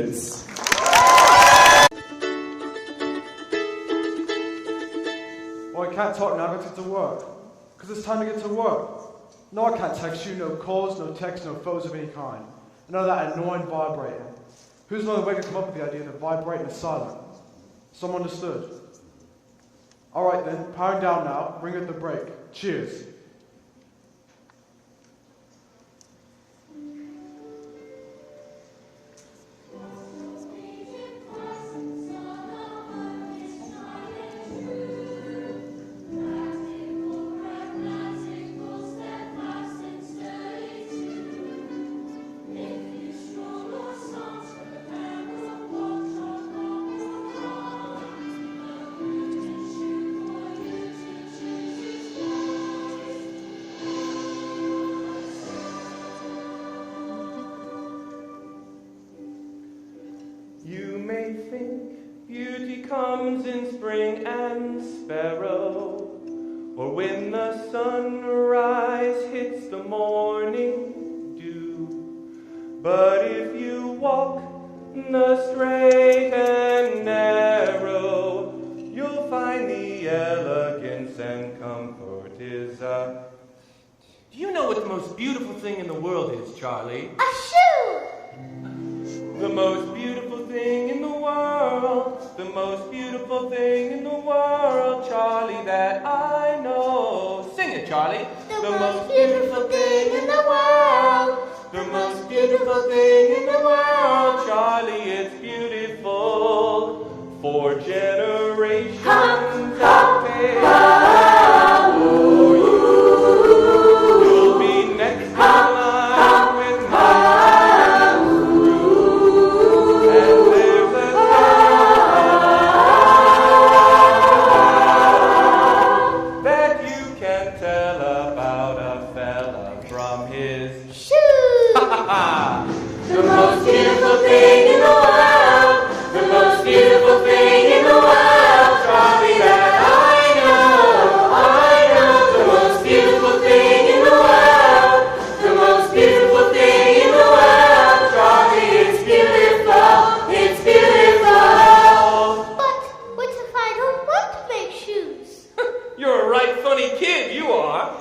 students. Well, I can't talk now, I gotta get to work. Because it's time to get to work. No, I can't text you, no calls, no texts, no photos of any kind. None of that annoying vibrating. Who's another way to come up with the idea that vibrating is silent? Someone understood. Alright then, powering down now, bring it the break. Cheers. You may think beauty comes in spring and sparrow, or when the sunrise hits the morning dew. But if you walk the straight and narrow, you'll find the elegance and comfort is Do you know what the most beautiful thing in the world is, Charlie? A shoe! The most beautiful thing in the world, the most beautiful thing in the world, Charlie, that I know. Sing it, Charlie. The most beautiful thing in the world. The most beautiful thing in the world, Charlie, it's beautiful for generations of days. You'll be next in line with me. The most beautiful thing in the world, the most beautiful thing in the world, Charlie, that I know, the most beautiful thing in the world, the most beautiful thing in the world, Charlie, it's beautiful, it's beautiful. But what if I don't want to make shoes? You're a right funny kid, you are.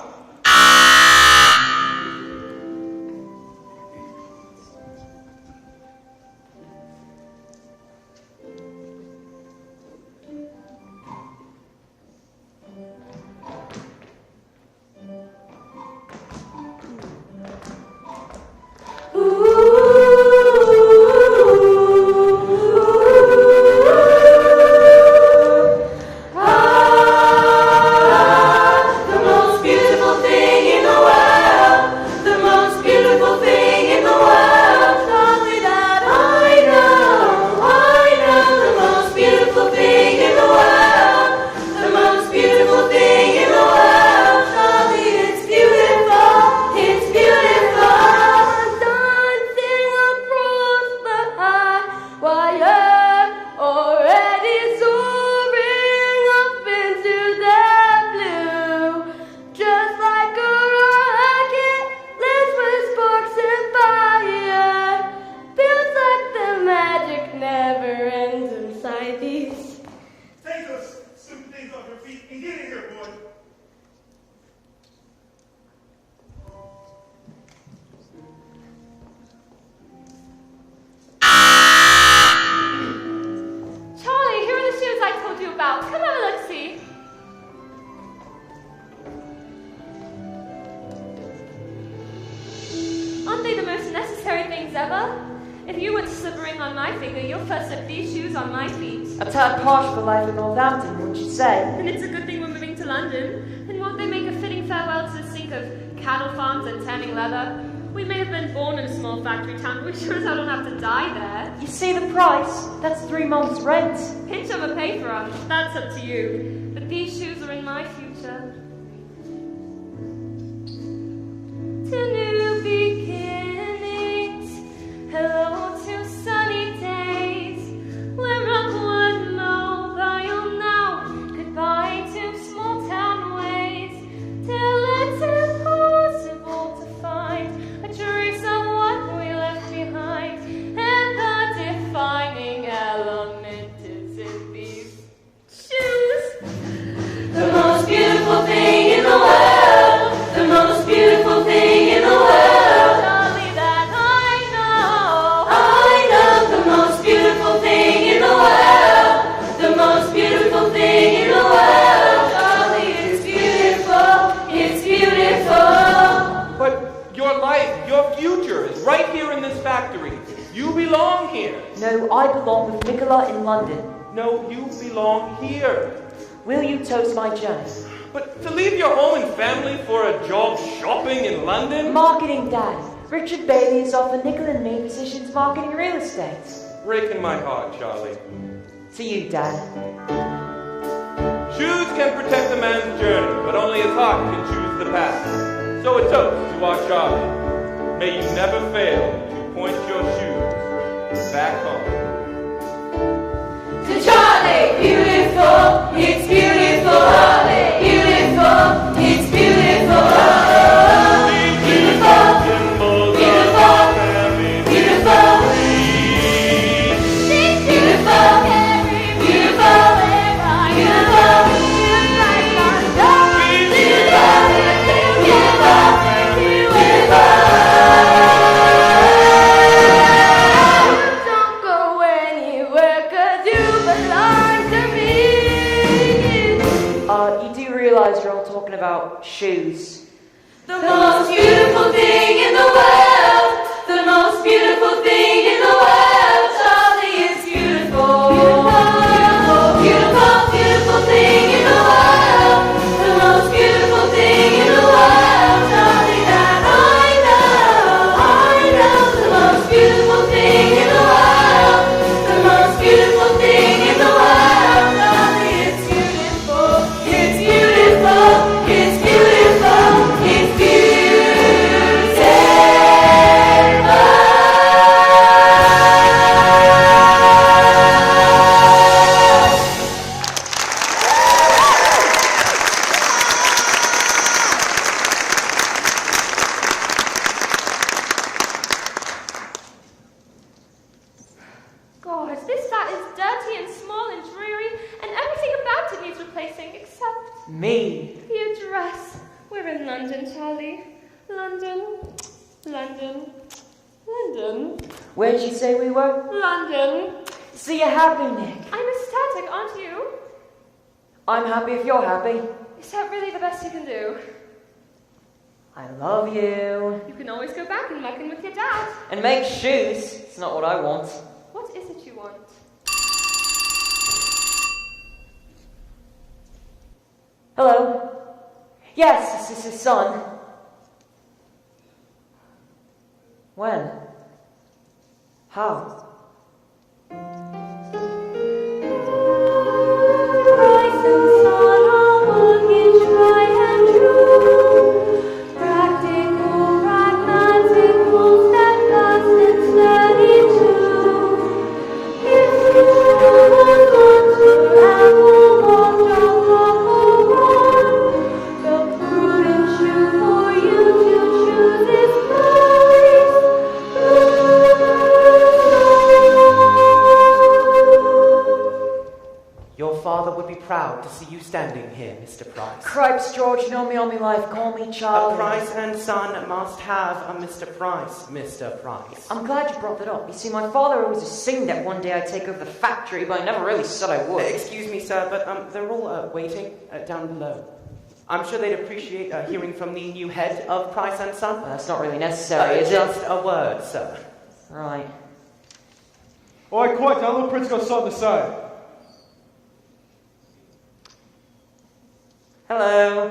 Aren't they the most necessary things ever? If you were to slip a ring on my finger, you'll first slip these shoes on my feet. A tad harsh for life in Northampton, wouldn't you say? And it's a good thing we're moving to London. And won't they make a fitting farewell to the stink of cattle farms and tanning leather? We may have been born in a small factory town, but we sure as hell don't have to die there. You see the price? That's 3 months' rent. Pinch of a pay for us. That's up to you. But these shoes are in my future. To new beginnings. Hello to sunny days. Where rock would know thou now. Goodbye to small town ways. Till it's impossible to find a trace of what we left behind. And the here. No, I belong with Nicola in London. No, you belong here. Will you toast my journey? But to leave your home and family for a job shopping in London? Marketing, Dad. Richard Bailey has offered Nicola and me positions marketing real estate. Breaking my heart, Charlie. To you, Dad. Shoes can protect a man's journey, but only his heart can choose the path. So a toast to our Charlie. May you never fail to point your shoes back home. To Charlie, beautiful, it's beautiful, beautiful, it's beautiful, beautiful, beautiful, beautiful, beautiful, don't go anywhere 'cause you belong to me. You do realise you're all talking about shoes. The most beautiful thing in the world, the most beautiful thing in the world, Charlie is beautiful. Beautiful, beautiful, beautiful thing in the world, the most beautiful thing in the world, Charlie, that I know, the most beautiful thing in the world, the most beautiful thing in the world, Charlie, it's beautiful, it's beautiful, it's beautiful, it's beautiful. God, this flat is dirty and small and dreary, and everything about it needs replacing except Me. the address. We're in London, Charlie. London. London. London. Where'd you say we were? London. So you're happy, Nick? I'm ecstatic, aren't you? I'm happy if you're happy. Is that really the best you can do? I love you. You can always go back and muck in with your dad. And make shoes. It's not what I want. What is it you want? Hello? Yes, this is his son. When? How? Christ and Son are working tried and true, practical, pragmatical, steadfast and steady too. If you want to have a walk, jump up or run, the prudent shoe for you to choose is Christ. Your father would be proud to see you standing here, Mr. Price. Cripes, George, know me all my life. Call me Charlie. A Price and Son must have a Mr. Price, Mr. Price. I'm glad you brought that up. You see, my father always assumed that one day I'd take over the factory, but I never really said I would. Excuse me, sir, but they're all waiting down below. I'm sure they'd appreciate hearing from the new head of Price and Son. That's not really necessary, is Just it? a word, sir. Right. Alright, quiet down, little Prince got something to say. Hello.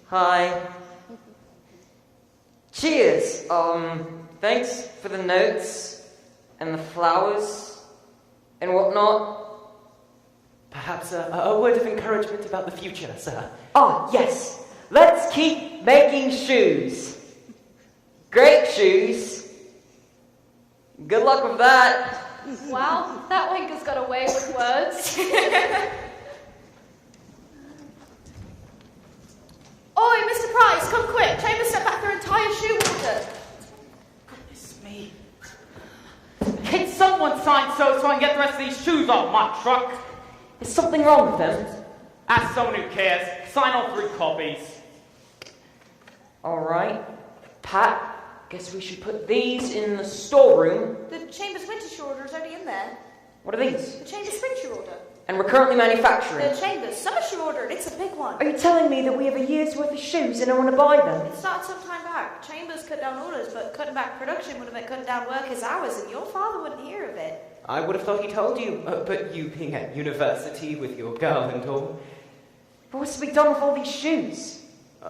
Hi. Cheers. Thanks for the notes and the flowers and whatnot. Perhaps a word of encouragement about the future, sir. Ah, yes. Let's keep making shoes. Great shoes. Good luck with that. Wow, that wanker's got away with words. Oi, Mr. Price, come quick. Chambers sent back their entire shoe order. Goodness me. Can someone sign so I can get the rest of these shoes off my truck? Is something wrong with them? Ask someone who cares. Sign all 3 copies. Alright. Pat, guess we should put these in the storeroom. The Chambers winter shoe order is already in there. What are these? The Chambers spring shoe order. And we're currently manufacturing. The Chambers, so much you ordered, it's a big one. Are you telling me that we have a year's worth of shoes and I want to buy them? It started some time back. Chambers cut down orders, but cutting back production would have meant cutting down workers' hours, and your father wouldn't hear of it. I would have thought he told you, but you being at university with your girl and all. But what's to be done with all these shoes?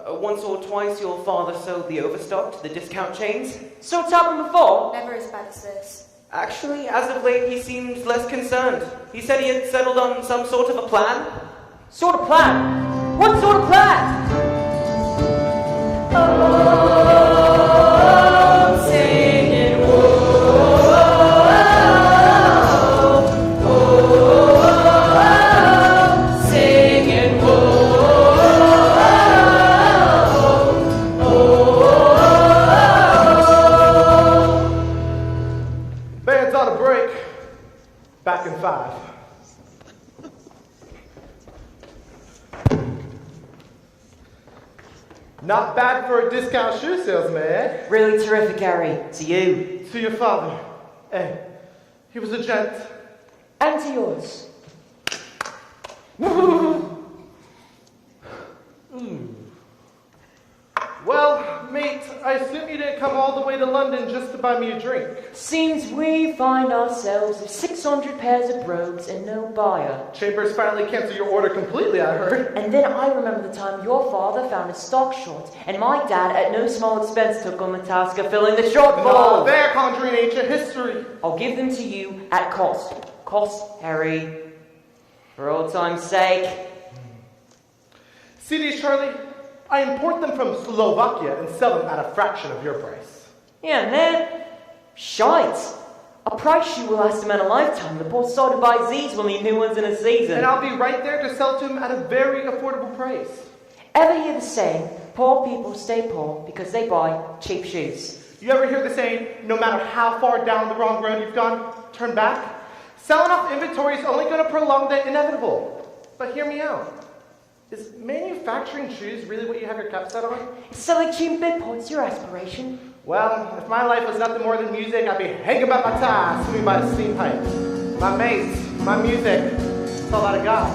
Once or twice your father sold the overstock to the discount chains. So it's happened before? Never as bad as this. Actually, as of late, he seemed less concerned. He said he had settled on some sort of a plan. Sort of plan? What sort of plan? Oh, singing, whoa, oh, singing, whoa. Band's on a break. Back in 5. Not bad for a discount shoe salesman, eh? Really terrific, Harry. To you. To your father. Eh, he was a gent. And to yours. Well, mate, I assume you didn't come all the way to London just to buy me a drink. Seems we find ourselves with 600 pairs of brogues and no buyer. Chambers finally canceled your order completely, I heard. And then I remember the time your father found a stock short, and my dad, at no small expense, took on the task of filling the shortfall. No, they're conjuring ancient history. I'll give them to you at cost. Cost, Harry. For old time's sake. See these, Charlie? I import them from Slovakia and sell them at a fraction of your price. Yeah, man. Shite. A price shoe will last a man a lifetime. The poor soul who buys these will need new ones in a season. And I'll be right there to sell to him at a very affordable price. Ever hear the saying, poor people stay poor because they buy cheap shoes? You ever hear the saying, no matter how far down the wrong road you've gone, turn back? Selling off inventory is only going to prolong the inevitable. But hear me out. Is manufacturing shoes really what you have your cap set on? Is selling cheap bit points your aspiration? Well, if my life was nothing more than music, I'd be hanging about my tie, swinging by a steam pipe. My mates, my music, that's all that I got.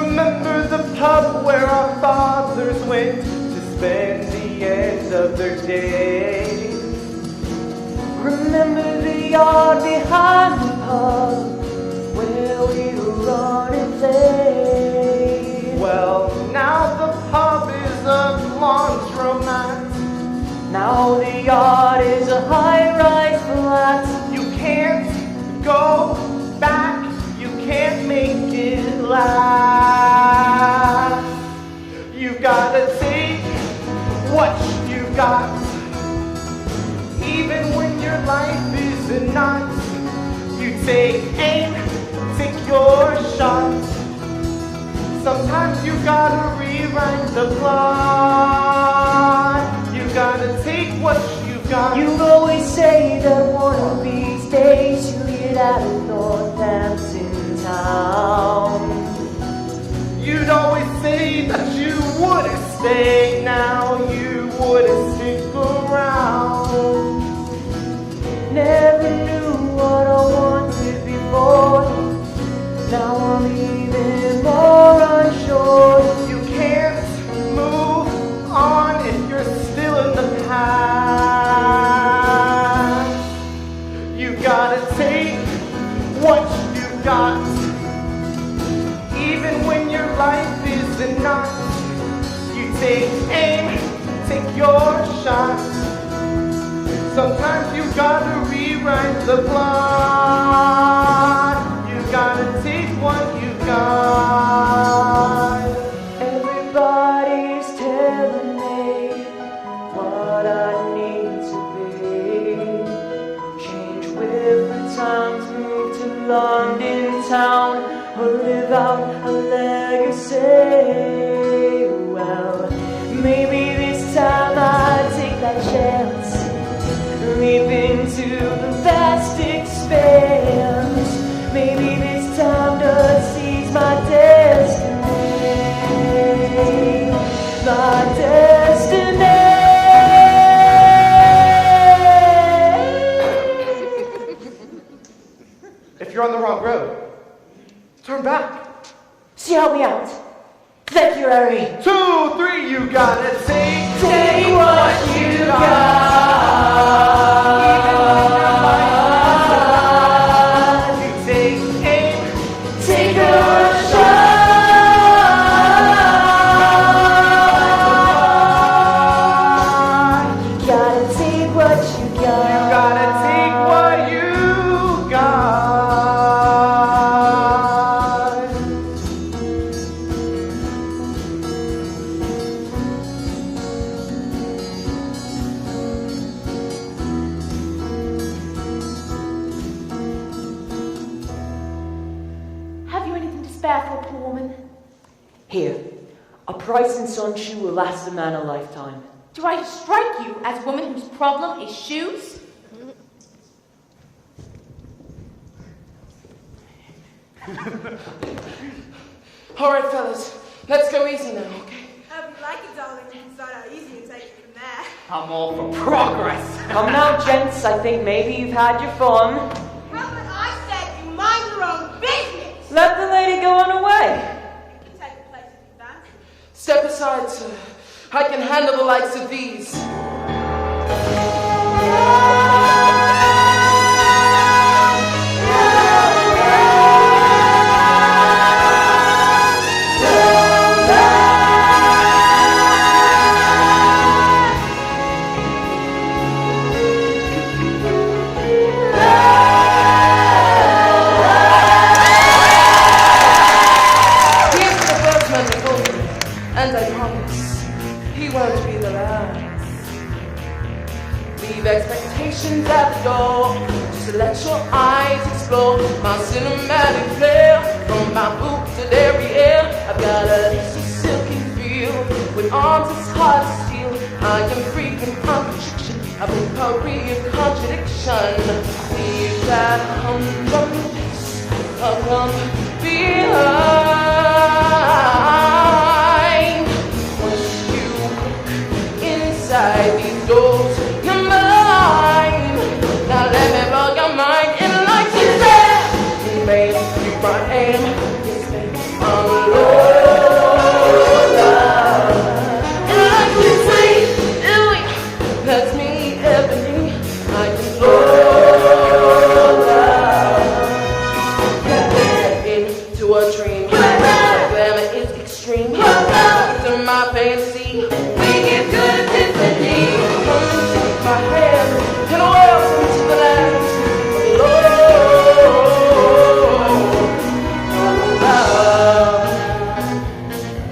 Remember the pub where our fathers went to spend the end of their day. Remember the yard behind the pub where we run and play. Well, now the pub is a laundromat. Now the yard is a high-rise flat. You can't go back, you can't make it last. You gotta take what you got, even when your life is a knot. You take aim, take your shot. Sometimes you gotta rewrite the plot. You gotta take what you got. You always say that one of these days you'll get out of Northampton town. You'd always say that you wouldn't stay, now you wouldn't stick around. Never knew what I wanted before. Now I'm even more unsure. You can't move on if you're still in the past. You gotta take what you got, even when your life is a knot. You take aim, take your shot. Sometimes you gotta rewrite the plot. You gotta take what you got. Everybody's telling me what I need to be. Change with the times, move to London town, or live out a legacy. Well, maybe this time I take that chance, leap into the vast expanse. Maybe this time to seize my destiny, my destiny. you help me out? Thank you, Harry. 2, 3, you gotta take what you got. You take aim. Take a shot. You gotta take what you got. You gotta take what you got. Have you anything to spare for a poor woman? Here, a Price and Son shoe will last a man a lifetime. Do I strike you as a woman whose problem is shoes? All right, fellas, let's go easy now, okay? Hope you like it, darling. You can start out easy and take it from there. I'm all for progress. Come now, gents, I think maybe you've had your fun. Well, but I said you mind your own business. Let the lady go on her way. You can take the place if you fancy. Step aside, sir. I can handle the likes of these. Here's the first man before me, and I promise he won't be the last. Leave expectations at the door, just to let your eyes explore my cinematic flair. From my boot to derriere, I've got a lacy silky feel with arms as hard as steel. I am free from contradiction, a potpourri of contradiction. Leave that humdrum piece of come behind. Once you look inside these doors, you're mine. Now let me blow your mind in like you said. You may keep my aim. Yes, baby, I'm Lola. And like you say, doing, that's me, Ebony. I am Lola. Into a dream, glamour is extreme. To my fantasy, we get good epiphany. Come and take my hand and welcome to the land of love.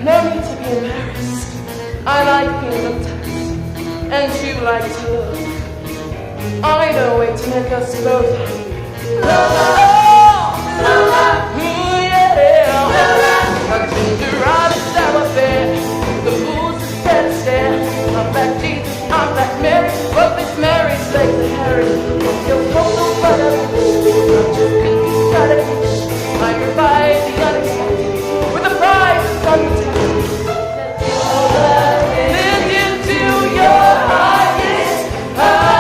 No need to be embarrassed. I like being looked at, and you like to look. I know a way to make us both happy. My ginger eyes is our affair. The fools is dead stare. I'm back Jesus, I'm back Mary. But Miss Mary's legs are hairy. You'll hold no brother. I'm just Kinky, got it. I provide the unexpected with a prize of unprotected. Lift into your highest high.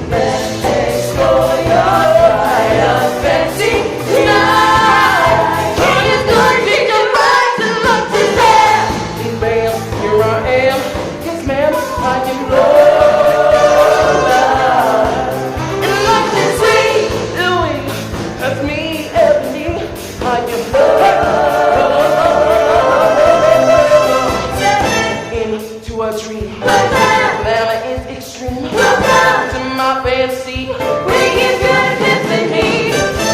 Let's explore your pride of fancy tonight. Oh, you're gonna take your rights and look to there. And bam, here I am. Yes, ma'am, I am Lola. And like you say, doing, that's me, Ebony. I am Lola. Into a dream. Glamour is extreme. To my fantasy, we get good epiphany.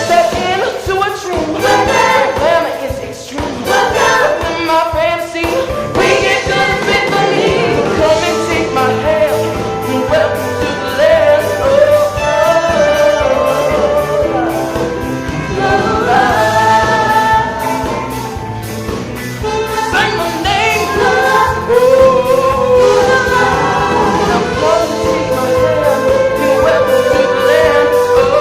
Step into a dream. Glamour is extreme. To my fantasy, we get good epiphany. Come and take my hand and welcome to the land of Lola. Say my name. Oh. Now come and take my hand and welcome to the land of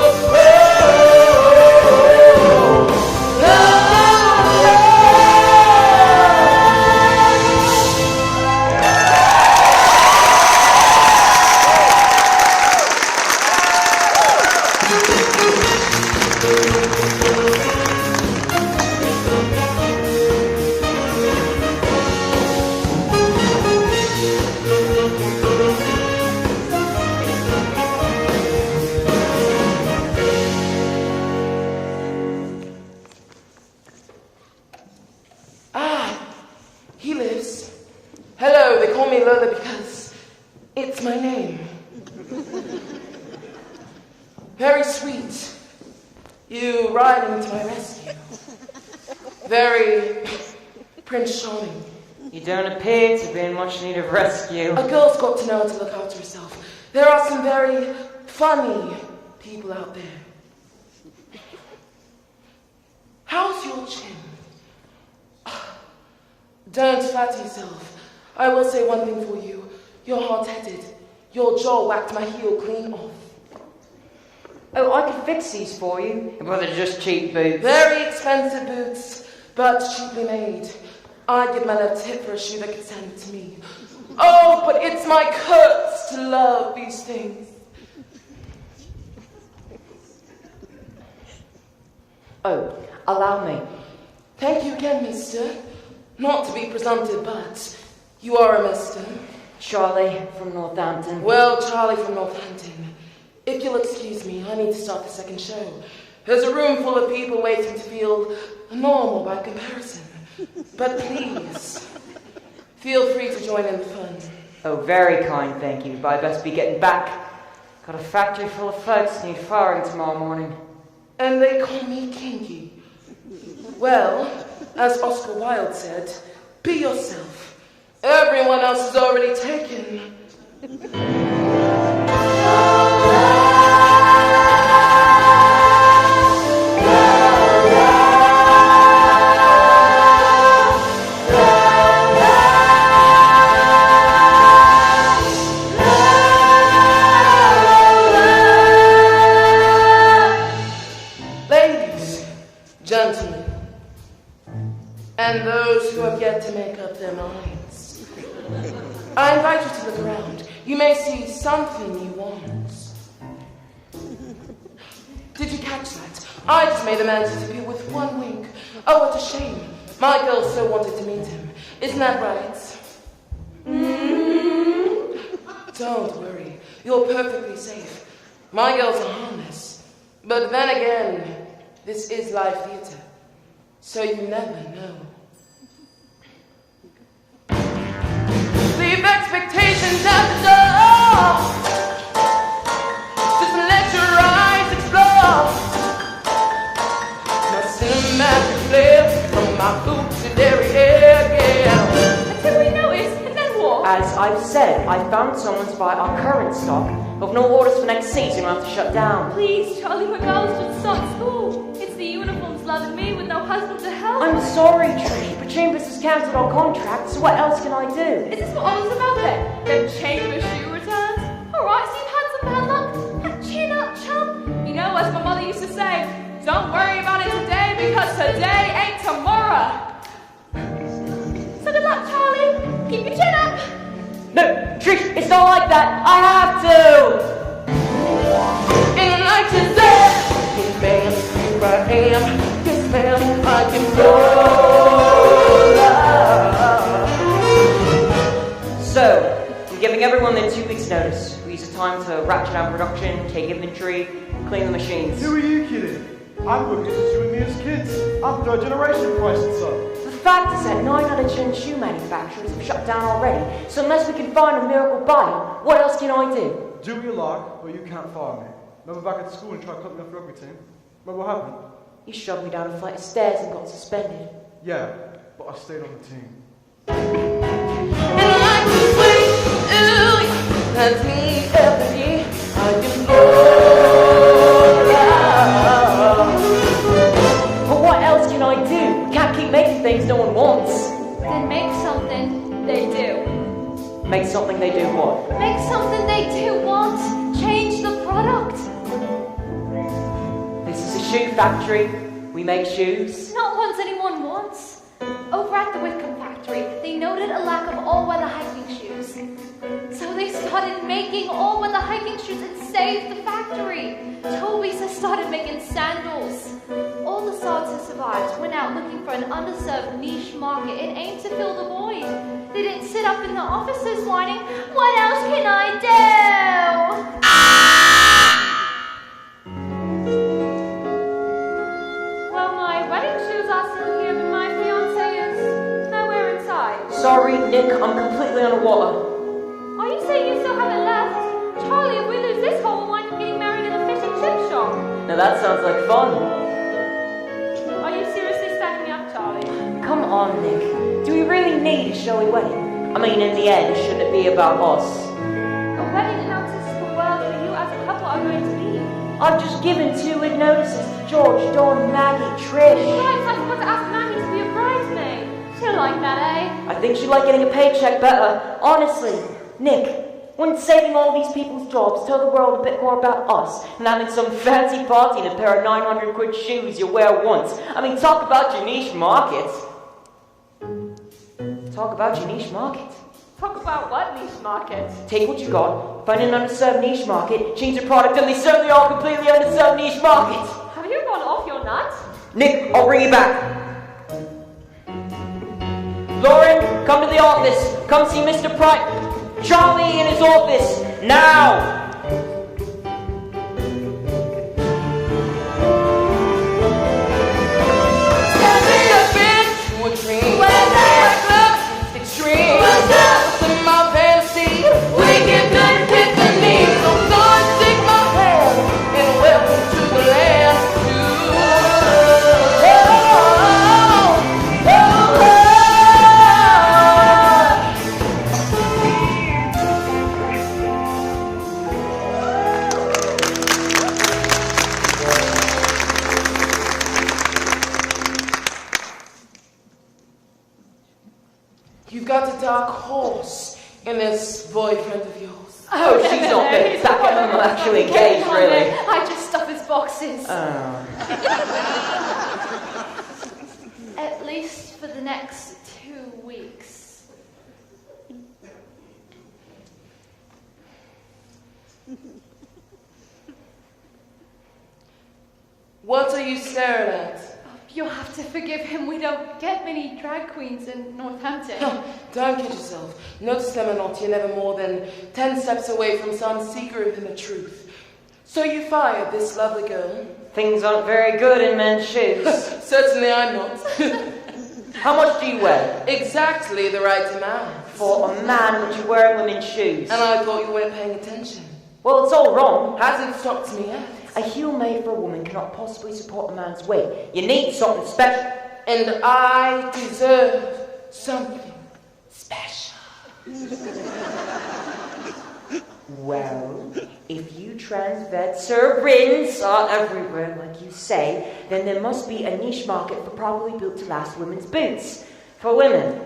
Only because it's my name. Very sweet. You riding to my rescue. Very Prince Charming. You don't appear to be in much need of rescue. A girl's got to know how to look after herself. There are some very funny people out there. How's your chin? Don't flatter yourself. I will say one thing for you. You're hard-headed. Your jaw whacked my heel clean off. Oh, I could fix these for you. But they're just cheap boots. Very expensive boots, but cheaply made. I'd give my left hip for a shoe that could stand to me. Oh, but it's my curse to love these things. Oh, allow me. Thank you again, mister. Not to be presumptive, but you are a mister. Charlie from Northampton. Well, Charlie from Northampton. If you'll excuse me, I need to start the second show. There's a room full of people waiting to feel normal by comparison. But please, feel free to join in the fun. Oh, very kind, thank you, but I best be getting back. Got a factory full of folks need firing tomorrow morning. And they call me Kinky. Well, as Oscar Wilde said, be yourself. Everyone else is already taken. Ladies, gentlemen, and those who have yet to make up their minds, I invite you to look around. You may see something you want. Did you catch that? I just made a man disappear with one wink. Oh, what a shame. My girl so wanted to meet him. Isn't that right? Don't worry. You're perfectly safe. My girls are harmless. But then again, this is live theater. So you never know. Leave expectations at the door. Just let your eyes explore. My cinematic flare from my boots to derriere, yeah. Until we notice, and then what? As I've said, I found someone to buy our current stock, but no orders for next season. We'll have to shut down. Please, Charlie, my girls should start school. It's the uniforms loving me with no husband to help. I'm sorry, Trish, but Chambers has cancelled our contract, so what else can I do? Is this what I was about then? The chamber shoe returns? Alright, so you've had some bad luck. Chin up, chum. You know, as my mother used to say, don't worry about it today because today ain't tomorrow. So good luck, Charlie. Keep your chin up. No, Trish, it's not like that. I have to. In light is there. Yes, ma'am, here I am. Yes, ma'am, I can roll. So, I'm giving everyone their 2 weeks' notice. We use the time to ratchet down production, take inventory, clean the machines. Who are you kidding? I'm working since you and me as kids. I'm third generation pricing son. The fact is that 9 out of 10 shoe manufacturers have shut down already, so unless we can find a miracle buyer, what else can I do? Do what you like, or you can't fire me. Remember back at school and try to cut me off the rugby team? Remember what happened? You shoved me down a flight of stairs and got suspended. Yeah, but I stayed on the team. And like the sweet, ooh, that's me every day. I can But what else can I do? We can't keep making things no one wants. Then make something they do. Make something they do what? Make something they do want. Change the product. This is a shoe factory. We make shoes. Not ones anyone wants. Over at the Whitcomb factory, they noted a lack of all-weather hiking shoes. So they started making all-weather hiking shoes and saved the factory. Toby's has started making sandals. All the Sards who survived went out looking for an underserved niche market and aimed to fill the void. They didn't sit up in the offices whining, what else can I do? Well, my wedding shoes are still here, but my fiancé is nowhere inside. Sorry, Nick, I'm completely underwater. Are you saying you still haven't left? Charlie, if we lose this hole, we'll wind up getting married in a fish and chip shop. Now that sounds like fun. Are you seriously stacking up, Charlie? Come on, Nick. Do we really need a showy wedding? I mean, in the end, shouldn't it be about us? A wedding announces to the world who you as a couple are going to be. I've just given 2 week notices to George, Dawn, Maggie, Trish. Right, so I forgot to ask Maggie to be a bridesmaid. She'll like that, eh? I think she'd like getting a paycheck better. Honestly, Nick, wouldn't saving all these people's jobs tell the world a bit more about us than having some fancy party in a pair of 900 quid shoes you wear once? I mean, talk about your niche market. Talk about your niche market. Talk about what niche market? Take what you got, find an underserved niche market, change your product, and they certainly are completely underserved niche markets. Have you gone off your nut? Nick, I'll bring you back. Lauren, come to the office. Come see Mr. Price. Charlie in his office, now! Stepping up into a dream. When that looks extreme. What's in my fantasy? We get good with the knees. So Lord, take my hand and welcome to the land. You've got a dark horse in this boyfriend of yours. Oh, she's not fit. That I'm actually engaged, really. I just stuff his boxes. At least for the next 2 weeks. What are you staring at? You'll have to forgive him. We don't get many drag queens in Northampton. Don't kid yourself. Notice them or not, you're never more than 10 steps away from some secret in the truth. So you fired this lovely girl? Things aren't very good in men's shoes. Certainly I'm not. How much do you weigh? Exactly the right amount. For a man, but you're wearing women's shoes. And I thought you weren't paying attention. Well, it's all wrong. Hasn't stopped me yet. A heel made for a woman cannot possibly support a man's weight. You need something special. And I deserve something special. Well, if you transvestits are everywhere, like you say, then there must be a niche market for properly built-to-last women's boots. For women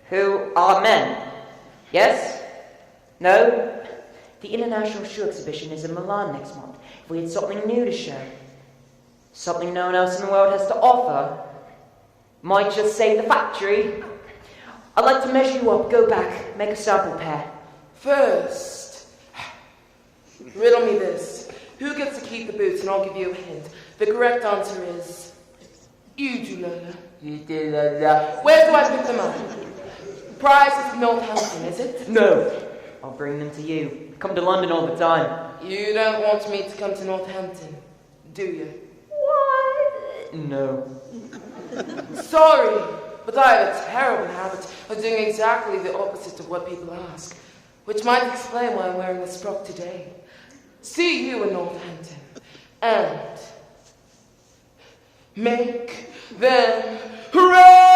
who are men. Yes? No? The International Shoe Exhibition is in Milan next month. If we had something new to show, something no one else in the world has to offer, might just save the factory. I'd like to measure you up, go back, make a sample pair. First, riddle me this. Who gets to keep the boots? And I'll give you a hint. The correct answer is you do, Lola. You do, Lola. Where do I pick them up? Price is Northampton, is it? No. I'll bring them to you. Come to London all the time. You don't want me to come to Northampton, do you? What? No. Sorry, but I have a terrible habit of doing exactly the opposite of what people ask, which might explain why I'm wearing this frock today. See you in Northampton, and make them red!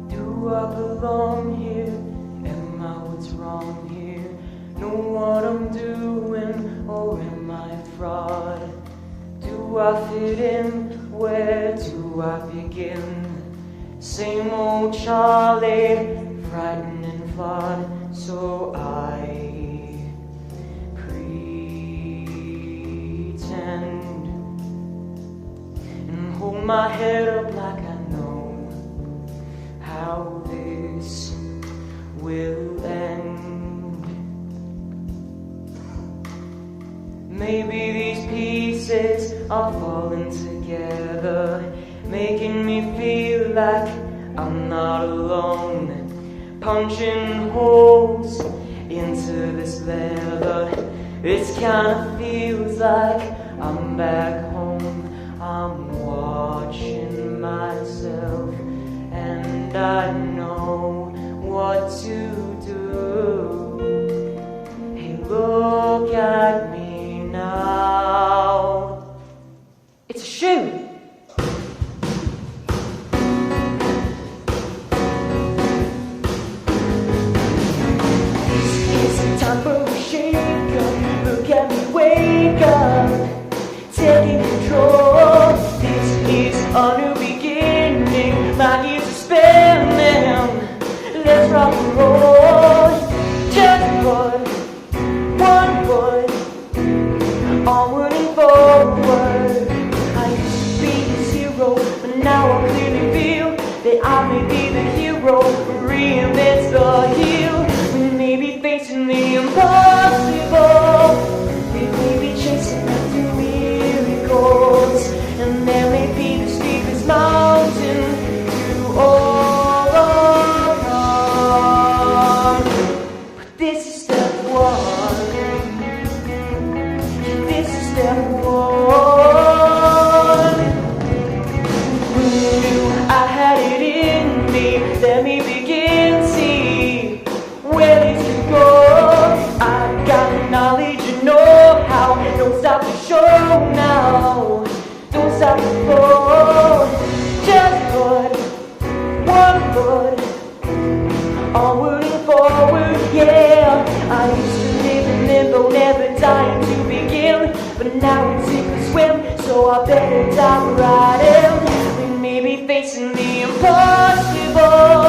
Do I belong here? Am I what's wrong here? Know what I'm doing, or am I a fraud? Do I fit in? Where do I begin? Same old Charlie, frightened and flawed, so I pretend my head up like I know how this will end. Maybe these pieces are falling together, making me feel like I'm not alone, punching holes into this leather. This kind of feels like I'm back home. I'm watching myself and I know what to do. Hey, look at me now. It's a shoe. Time for a shake up, look at me wake up, taking control. This is a new beginning, my years are spinning. Let's rock and roll. Just put one foot onward and forward. I used to be the zero, but now I clearly feel that I may be the hero who reinvents the heel. We may be facing the impossible, we may be chasing after miracles, and there may be the steepest mountain to overcome. But this is step one. This is step one. Who knew I had it in me? Let me begin, see where these can go. I've got the knowledge and know-how. Don't stop the show now. Don't stop the flow. Just put one foot onward and forward, yeah. I used to live in limbo, never dying to begin, but now it's sink or swim, so I better dive right in. We may be facing the impossible,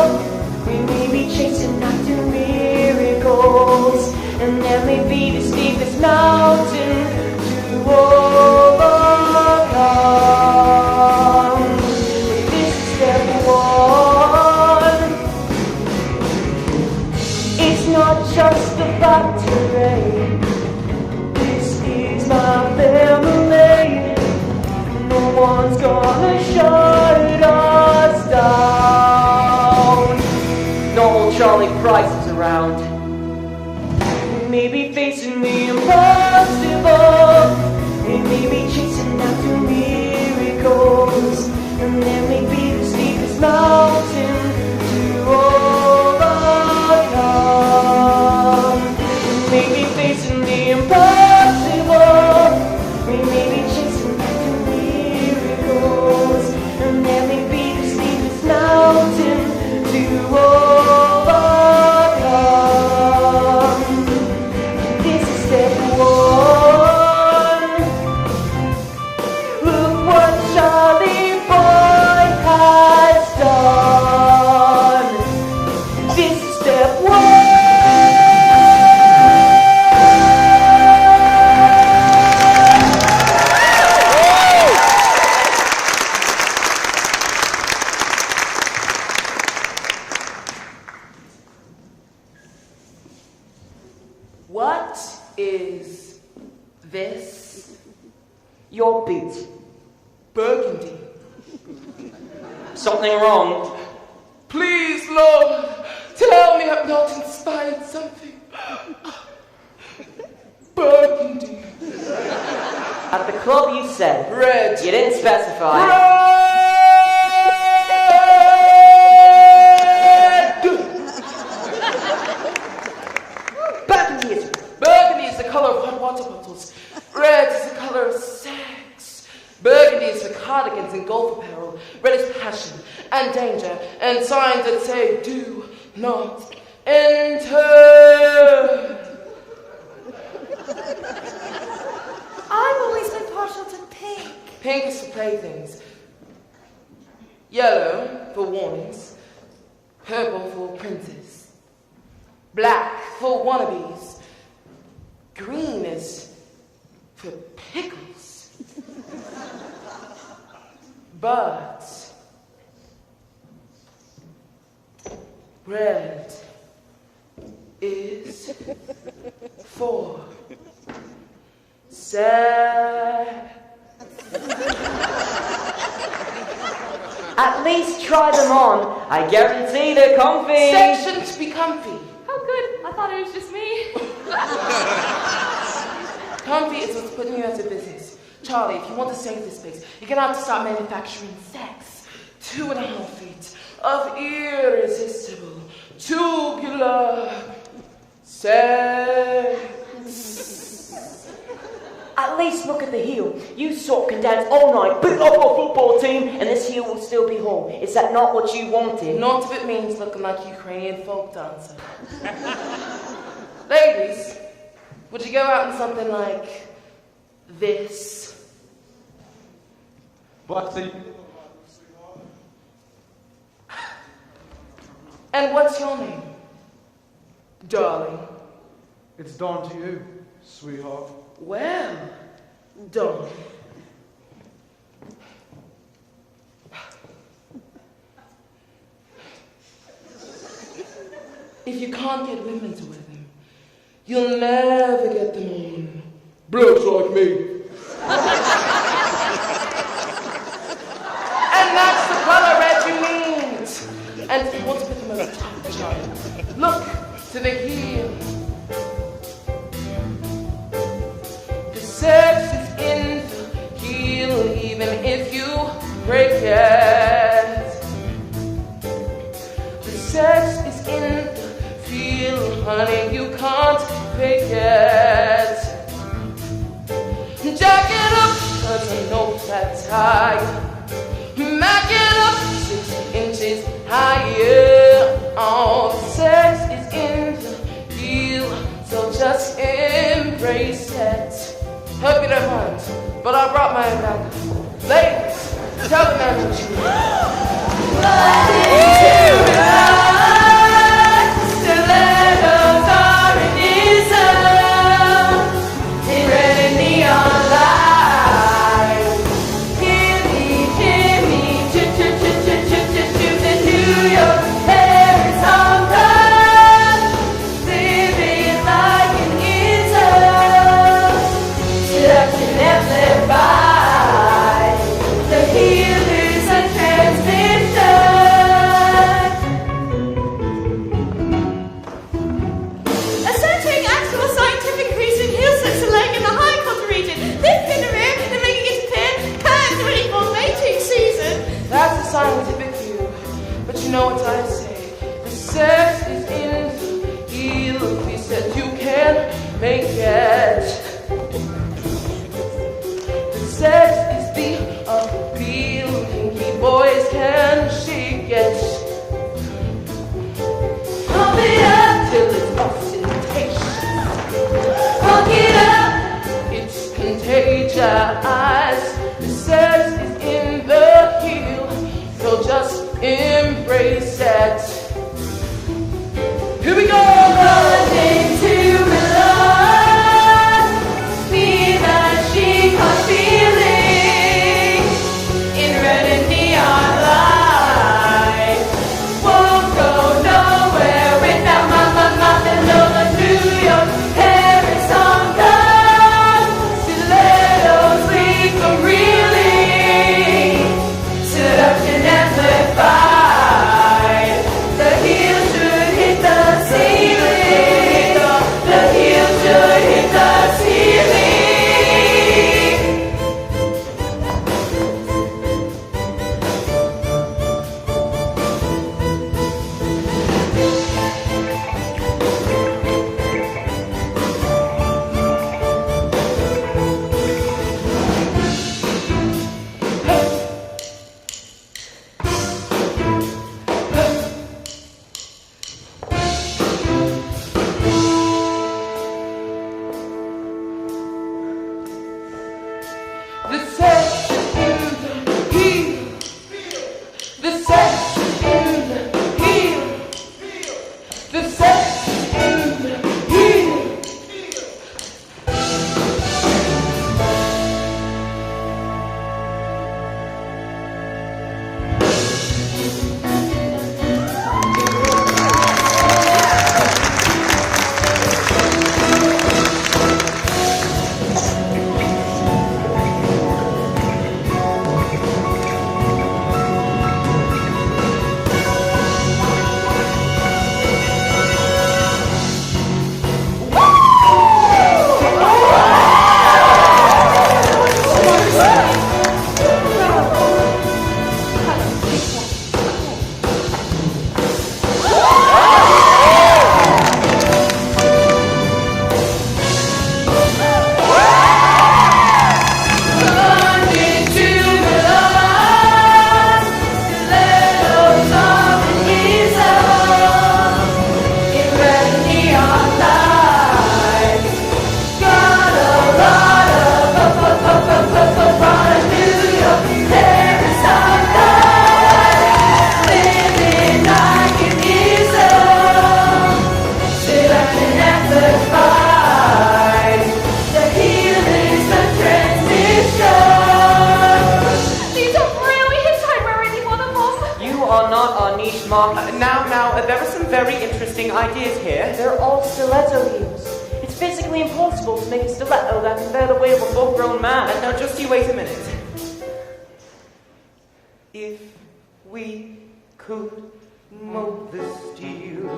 we may be chasing after miracles, and there may be the steepest mountain to overcome. This is step one. It's not just a factory. This is my family. No one's gonna shut us down. No old Charlie Price is around. We may be facing the impossible, we may be chasing after miracles, and there may be the steepest mountain to overcome. We may be facing the impossible, we may be chasing after miracles, and there may be the steepest mountain to overcome. This is step one. Look what Charlie Boy has done. This is step one. What is this? Your boot. Burgundy. Something wrong? Please, Lord, tell me I've not inspired something. Burgundy. At the club you said. Red. You didn't specify. Red. Burgundy is the color of hot water bottles. Red is the color of sex. Burgundy is for cardigans and golf apparel. Red is passion and danger and signs that say, do not enter. I've always been partial to pink. Pink is for playthings. Yellow for warnings. Purple for princes. Black for wannabes. Green is for pickles. But red is for sad. At least try them on. I guarantee they're comfy. Section to be comfy. Oh, good. I thought it was just me. Comfy is what's putting you out of business. Charlie, if you want to save this place, you're gonna have to start manufacturing sex. 2.5 feet of irresistible, tubular sex. At least look at the heel. You sort can dance all night, beat up our football team, and this heel will still be whole. Is that not what you wanted? Not if it means looking like a Ukrainian folk dancer. Ladies, would you go out in something like this? But the And what's your name, darling? it's down to you, sweetheart. Well, darling. If you can't get women to wear them, you'll never get them on blokes like me. And that's the color red you need. And if you want to put them on the top of the child, look to the heel. The sex is in the heel, even if you break it. The sex is in the feel, honey, you can't fake it. Jack it up, 'cause I know that's high. Mac it up 6 inches higher. All the sex is in the heel, so just embrace it. Hope you don't mind, but I brought my own alcohol. Ladies, tell the man what you Stilettos are in Ism, in red and neon light. Gimme, gimme, to New York, Paris, Hong Kong. Living like an Ism, seduction amplified. The healers are not. Now, there are some very interesting ideas here. They're all stiletto heels. It's physically impossible to make a stiletto that can bear the weight of a full-grown man. Now, just you wait a minute. If we could mold the steel,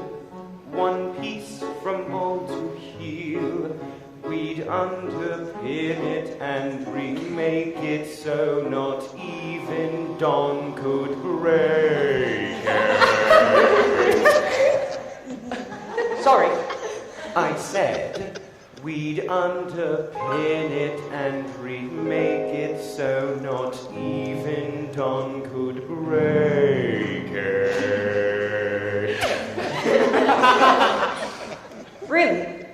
one piece from mold to heel, we'd underpin it and remake it so not even dawn could break it. Sorry. I said we'd underpin it and remake it so not even dawn could break it. Really?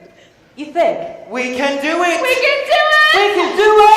You think? We can do it! We can do it! We can do it!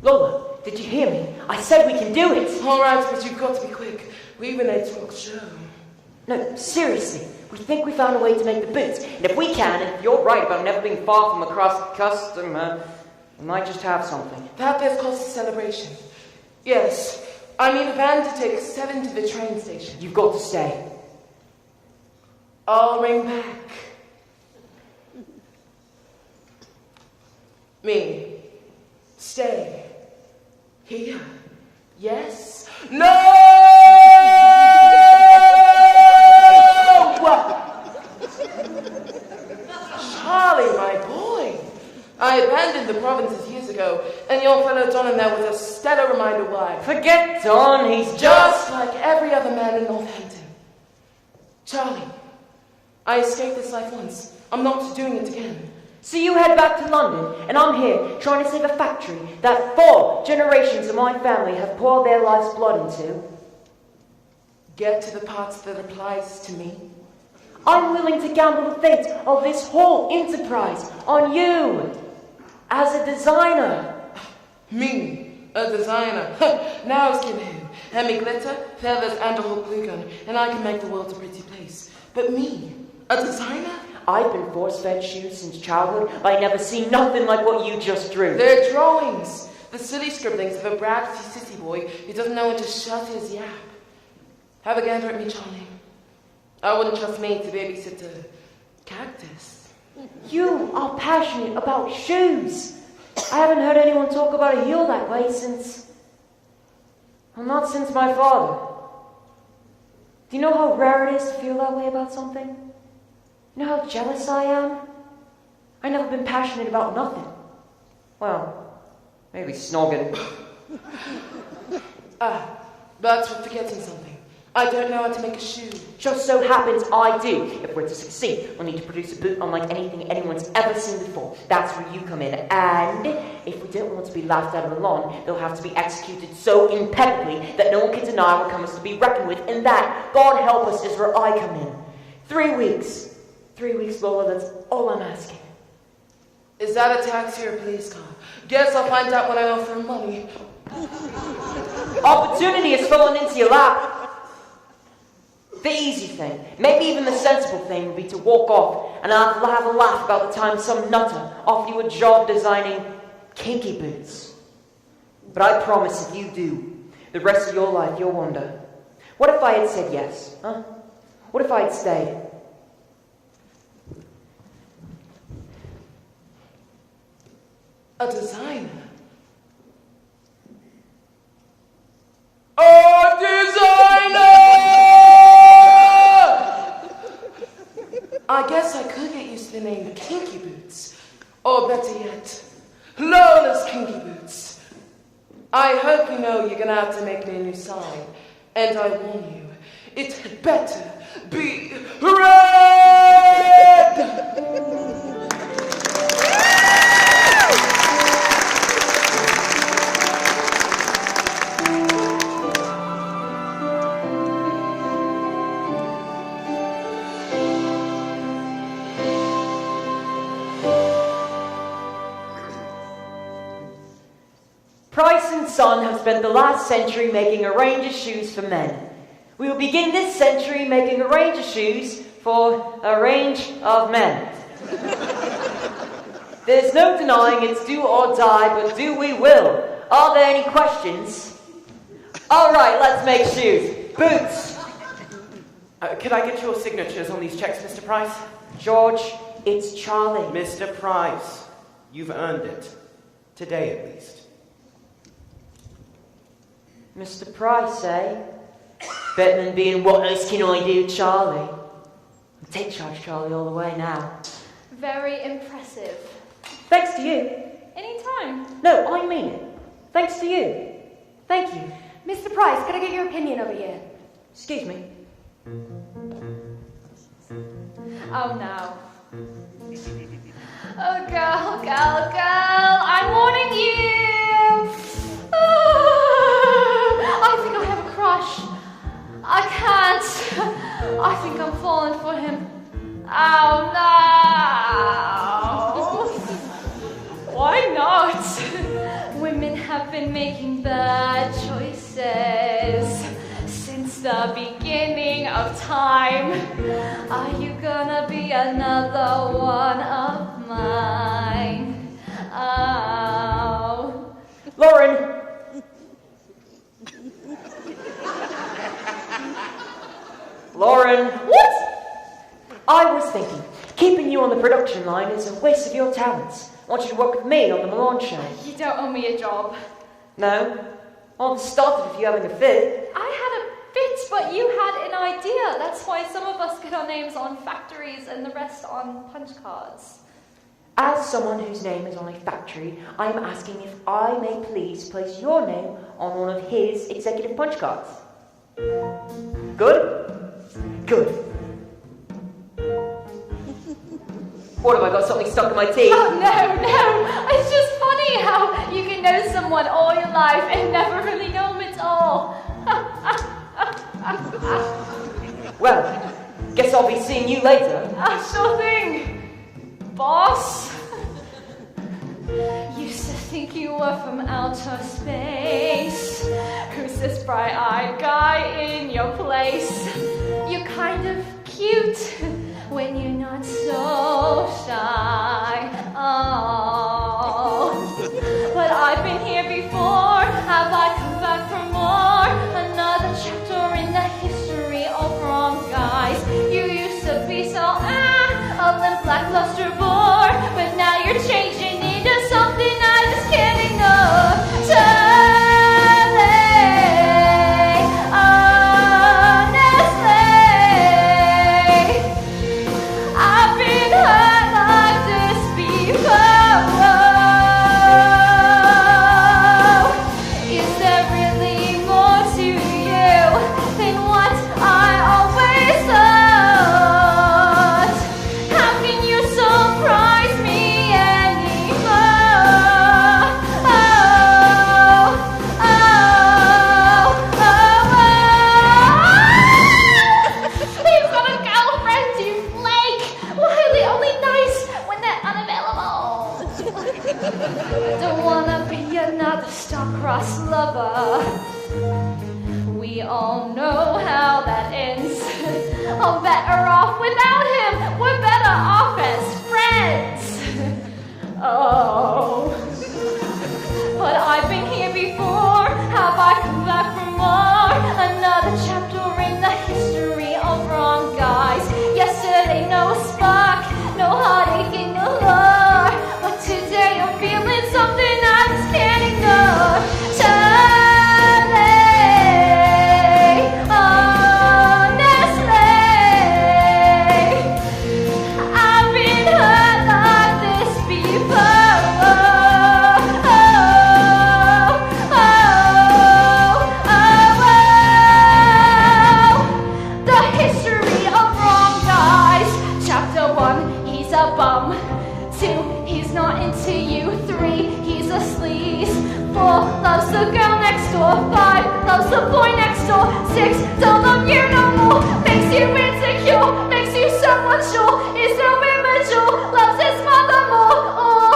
Lola, did you hear me? I said we can do it. All right, but you've got to be quick. We've been 8 o'clock show. No, seriously. We think we found a way to make the boots. And if we can, and if you're right about never being far from a customer, we might just have something. That there's cause a celebration. Yes, I need a van to take 7 to the train station. You've got to stay. I'll ring back. Me. Stay. Here. Yes. No! Charlie, my boy. I abandoned the provinces years ago, and your fellow Don in there was a stellar reminder why. Forget Don, he's Just like every other man in Northampton. Charlie, I escaped this life once. I'm not doing it again. So you head back to London, and I'm here trying to save a factory that 4 generations of my family have poured their life's blood into. Get to the parts that applies to me. I'm willing to gamble the fate of this whole enterprise on you, as a designer. Me, a designer. Now it's who? Hand me glitter, feathers, and a whole glue gun, and I can make the world a pretty place. But me, a designer? I've been force-fed shoes since childhood, but I never seen nothing like what you just drew. They're drawings. The silly scribblings of a braggedy city boy who doesn't know when to shut his yap. Have a gander at me, Charlie. I wouldn't trust me to babysit a cactus. You are passionate about shoes. I haven't heard anyone talk about a heel that way since... Well, not since my father. Do you know how rare it is to feel that way about something? You know how jealous I am? I've never been passionate about nothing. Well, maybe snogging. But we're forgetting something. I don't know how to make a shoe. Just so happens I do. If we're to succeed, we'll need to produce a boot unlike anything anyone's ever seen before. That's where you come in. And if we don't want to be laughed out of the lawn, they'll have to be executed so impeccably that no one can deny what comes to be reckoned with. And that, God help us, is where I come in. 3 weeks. 3 weeks, Lola, that's all I'm asking. Is that a taxi or a police car? Guess I'll find out when I offer him money. Opportunity has fallen into your lap. The easy thing, maybe even the sensible thing, would be to walk off and have a laugh about the time some nutter offered you a job designing kinky boots. But I promise if you do, the rest of your life you'll wonder, what if I had said yes, huh? What if I had stayed? A designer? A designer! I guess I could get used to the name Kinky Boots. Or better yet, Lawless Kinky Boots. I hope you know you're gonna have to make me a new sign. And I warn you, it had better be red! Price and Son have spent the last century making a range of shoes for men. We will begin this century making a range of shoes for a range of men. There's no denying it's do or die, but do we will. Are there any questions? All right, let's make shoes. Boots. Could I get your signatures on these checks, Mr. Price? George, it's Charlie. Mr. Price, you've earned it. Today, at least. Mr. Price, eh? Better than being what else can I do, Charlie? Take charge, Charlie, all the way now. Very impressive. Thanks to you. Anytime. No, I mean it. Thanks to you. Thank you. Mr. Price, can I get your opinion over here? Excuse me. Oh no. Oh girl, girl, girl, I'm warning you! I think I have a crush. I can't. I think I'm falling for him. Oh no! Why not? Women have been making bad choices since the beginning of time. Are you gonna be another one of mine? Oh. Lauren! Lauren! What? I was thinking, keeping you on the production line is a waste of your talents. I want you to work with me on the Milan show. You don't owe me a job. No? Well, it started with you having a fit. I had a fit, but you had an idea. That's why some of us get our names on factories and the rest on punch cards. As someone whose name is on a factory, I am asking if I may please place your name on one of his executive punch cards. Good? Good. What, have I got something stuck in my teeth? Oh, no. It's just funny how you can know someone all your life and never really know them at all. Well, guess I'll be seeing you later. Sure thing, boss. Used to think you were from outer space. Who's this bright-eyed guy in your place? You're kind of cute when you're not so shy. Oh, but I've been here before. Have I come back for more? Another chapter in the history of wrong guys. You used to be so a limp lackluster bore, but now you're changing into something I just can't ignore. Charlie, honestly, I've been hurt like this before. Is there really more to you than what I always thought? How can you surprise me anymore? You've got a girlfriend, you flake! Why are they only nice when they're unavailable? Don't wanna be another star-crossed lover. We all know how that ends. I'm better off without him. We're better off as friends. Oh. But I've been here before. Have I come back for more? Another chapter in the history of wrong guys. Yesterday, no spark, no heartache in the lure. But today I'm feeling something I just can't ignore. Charlie, honestly, I've 1, he's a bum. 2, he's not into you. 3, he's a sleaze. 4, loves the girl next door. 5, loves the boy next door. 6, don't love you no more. Makes you insecure, makes you so unsure. Is so immature, loves his mother more. Or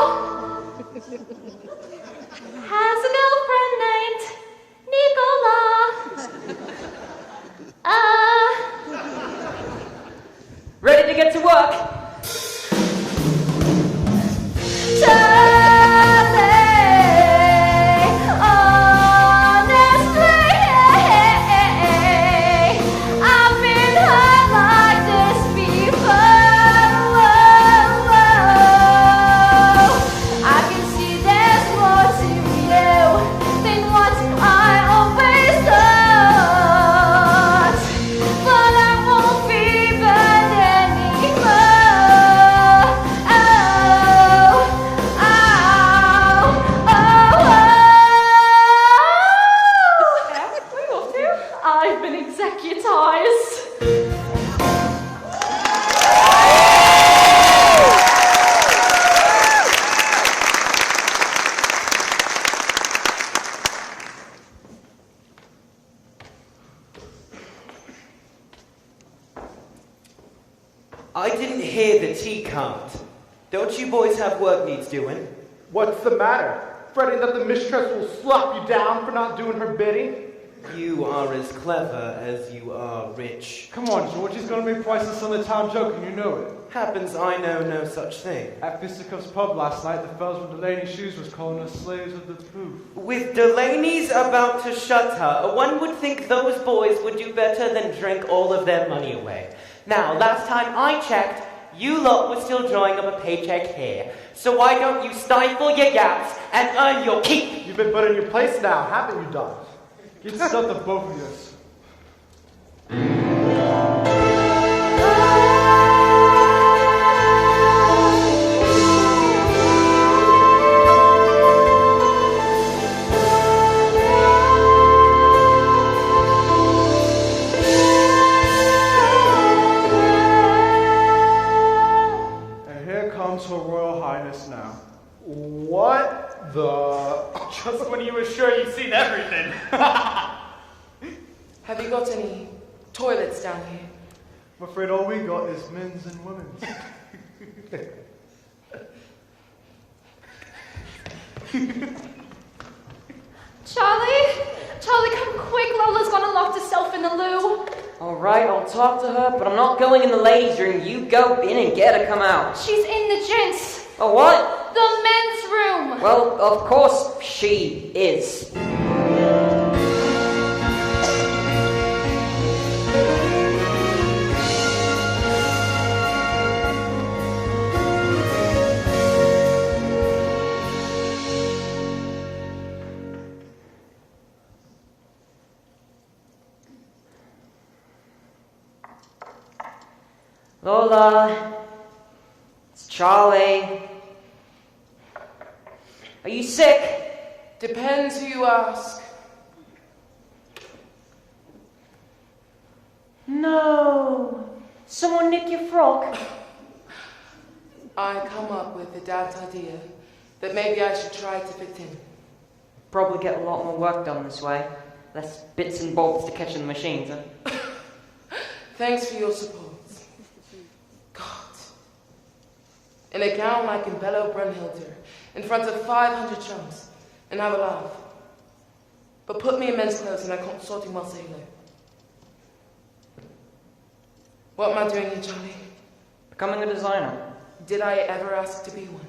has a girlfriend named Nicola. Ready to get to work? I didn't hear the tea cart. Don't you boys have work needs doing? What's the matter? Fretting that the mistress will slap you down for not doing her bidding? You are as clever as you are rich. Come on, George, he's going to be priceless on the town joke, and you know it. Happens I know no such thing. At Fisticuff's pub last night, the fellas with Delaney's shoes was calling us slaves of the poof. With Delaney's about to shut her, one would think those boys would do better than drink all of their money away. Now, last time I checked, you lot were still drawing up a paycheck here. So why don't you stifle your gaps and earn your keep? You've been put in your place now, haven't you, Doc? Get stuff to both of you. And here comes Her Royal Highness now. What the... Just when you were sure you'd seen everything. Have you got any toilets down here? I'm afraid all we got is men's and women's. Charlie, come quick. Lola's gonna lock herself in the loo. Alright, I'll talk to her, but I'm not going in the ladies' room. You go in and get her come out. She's in the gents. Oh, what? The men's room. Well, of course she is. Lola, it's Charlie. Are you sick? Depends who you ask. No. Someone nick your frock? I come up with the daft idea that maybe I should try to fit in. Probably get a lot more work done this way. Less bits and bobs to catch in the machines, huh? Thanks for your support. God. In a gown I can bellow Brunhilde in front of 500 chums and have a laugh. But put me in men's clothes and I can't sorting well say hello. What am I doing here, Charlie? Becoming a designer. Did I ever ask to be one?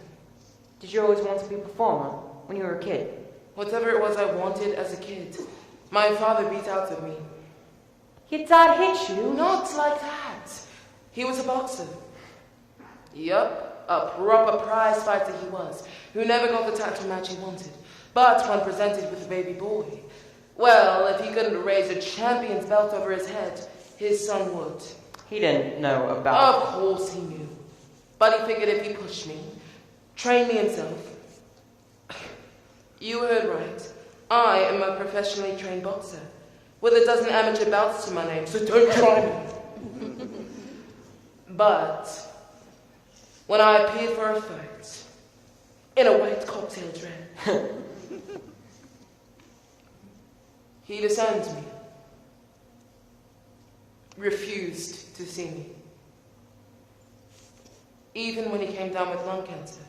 Did you always want to be a performer when you were a kid? Whatever it was I wanted as a kid, my father beat out of me. Your dad hit you? Not like that. He was a boxer. Yup, a proper prize fighter he was, who never got the tattoo match he wanted. But when presented with a baby boy, well, if he couldn't raise a champion's belt over his head, his son would. He didn't know about... Of course he knew. But he figured if he pushed me, trained me himself. You heard right. I am a professionally trained boxer, with a dozen amateur belts to my name, so don't try me. But when I appeared for a fight in a white cocktail dress. He disowned me, refused to see me, even when he came down with lung cancer.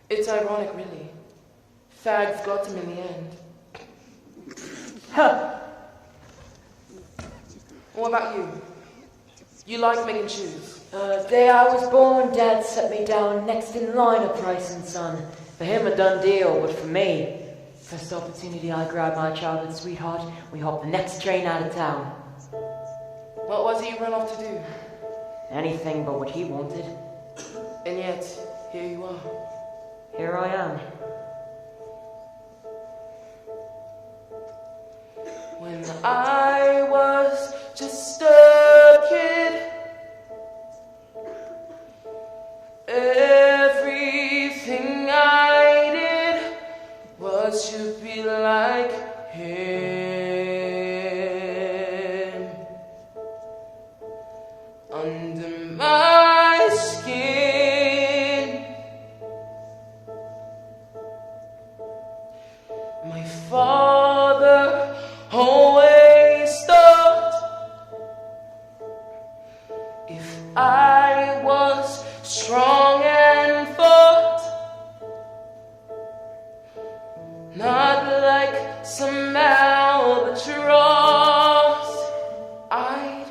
It's ironic, really. Fags got him in the end. Huh. What about you? You like making shoes? The day I was born, Dad set me down next in line at Price and Son. For him, a done deal, but for me, first opportunity I grabbed my childhood sweetheart, we hopped the next train out of town. What was he run off to do? Anything but what he wanted. And yet, here you are. Here I am. When I was just a kid, everything I did was to be like him. Under my skin, my father always thought if I was strong and fought, not like some albatross, I'd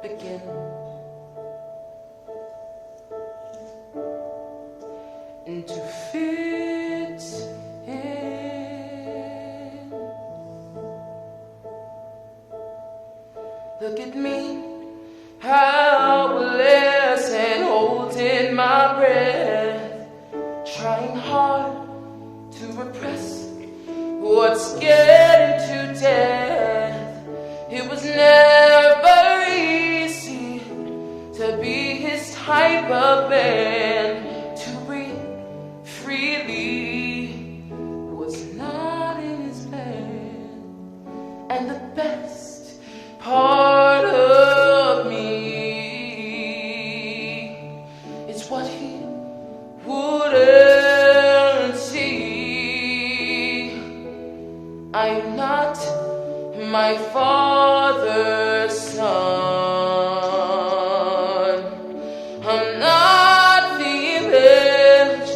begin and to fit in. Look at me, helpless and holding my breath, trying hard to repress what's getting to death. It was never easy to be his type of man. To breathe freely was not in his plan. And the best part of me is what he wouldn't see. I'm not my father's son. I'm not the image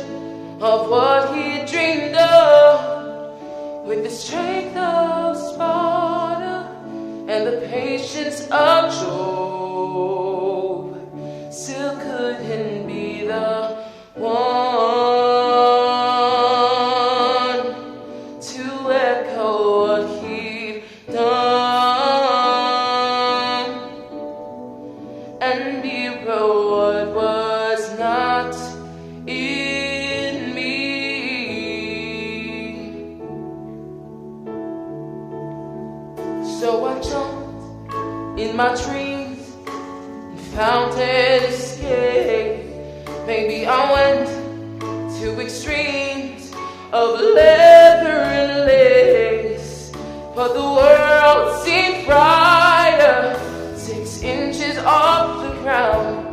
of what he dreamed of. With the strength of Sparta and the patience of Job, still couldn't be the one to echo what he'd done and mirror what was not in me. So I jumped in my dreams and found an escape. Maybe I went to extremes of leather and lace, but the world seemed brighter 6 inches off the ground.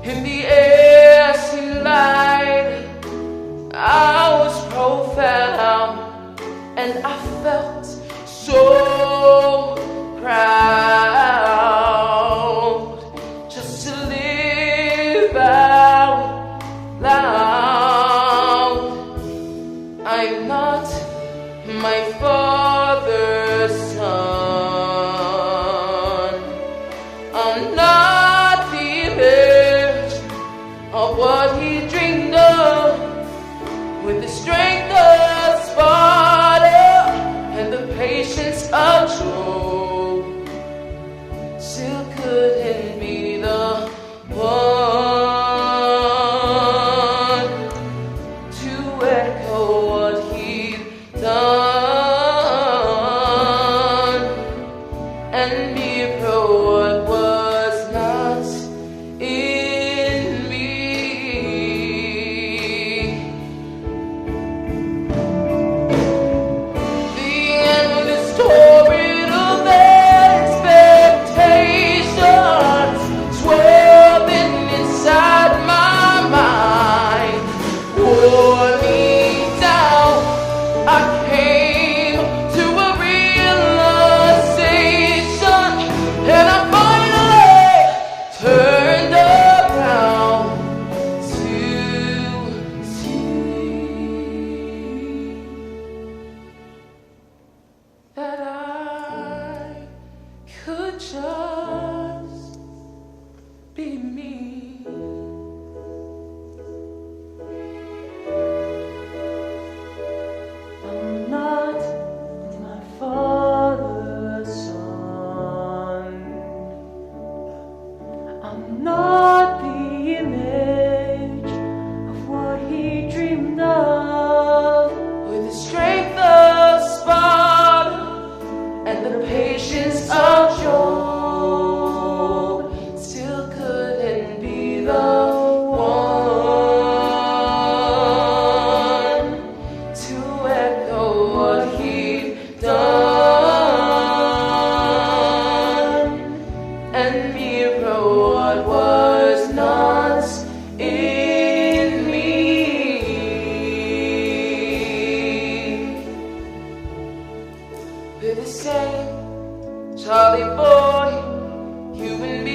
In the air seemed light, I was profound, and I felt so proud just to live out loud. I'm not my father's son. I'm not the image the one to echo what he'd done and mirror what was not in me. We're the same, Charlie boy, you and me.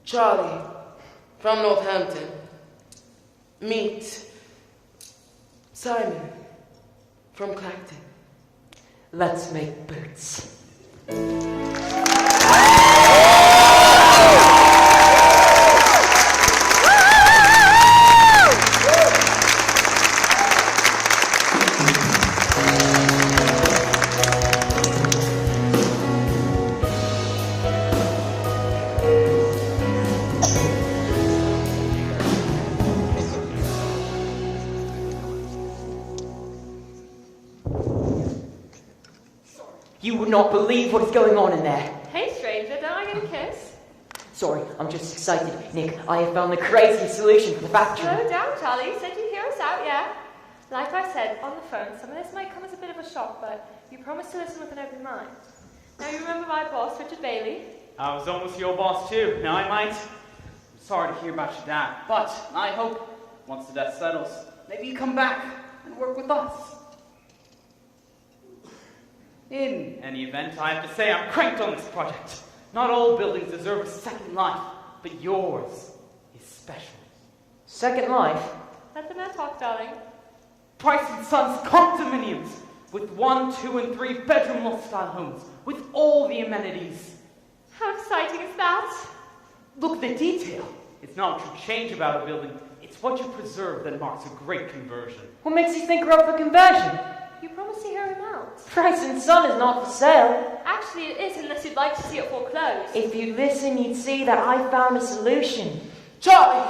Charlie from Northampton. Meet Simon from Clacton. Let's make boots. You would not believe what is going on in there. Hey, stranger, don't I get a kiss? Sorry, I'm just excited. Nick, I have found the crazy solution for the factory. Slow down, Charlie. Said you'd hear us out, yeah? Like I said on the phone, some of this might come as a bit of a shock, but you promised to listen with an open mind. Now, you remember my boss, Richard Bailey? I was almost your boss too. Now I might. I'm sorry to hear about your dad, but I hope once the dust settles, maybe you come back and work with us. In any event, I have to say I'm cranked on this project. Not all buildings deserve a second life, but yours is special. Second life? Let the man talk, darling. Price & Sons condominiums with 1, 2, and 3 bedroom loft-style homes with all the amenities. How exciting is that? Look at the detail. It's not what you change about a building, it's what you preserve that marks a great conversion. What makes you think we're up for conversion? You promised to hear him out. Price & Son is not for sale. Actually, it is, unless you'd like to see it foreclosed. If you listen, you'd see that I found a solution. Charlie,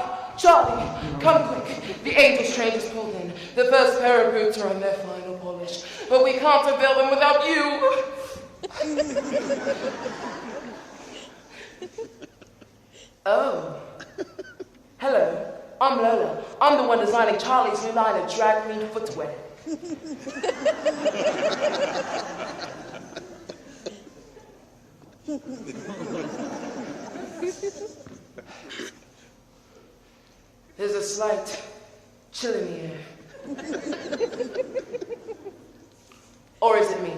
come quick. The Angels train just pulled in. The first pair of boots are on their final polish, but we can't unveil them without you. Oh. Hello, I'm Lola. I'm the one designing Charlie's new line of drag queen footwear. There's a slight chill in the air. Or is it me?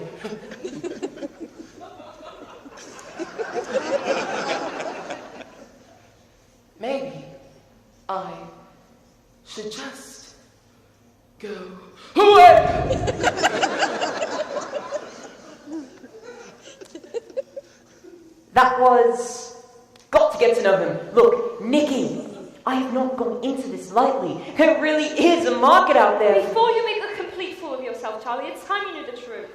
Maybe I should just go away. That was... Got to get to know him. Look, Nicky, I have not gone into this lightly. There really is a market out there. Before you make a complete fool of yourself, Charlie, it's time you knew the truth.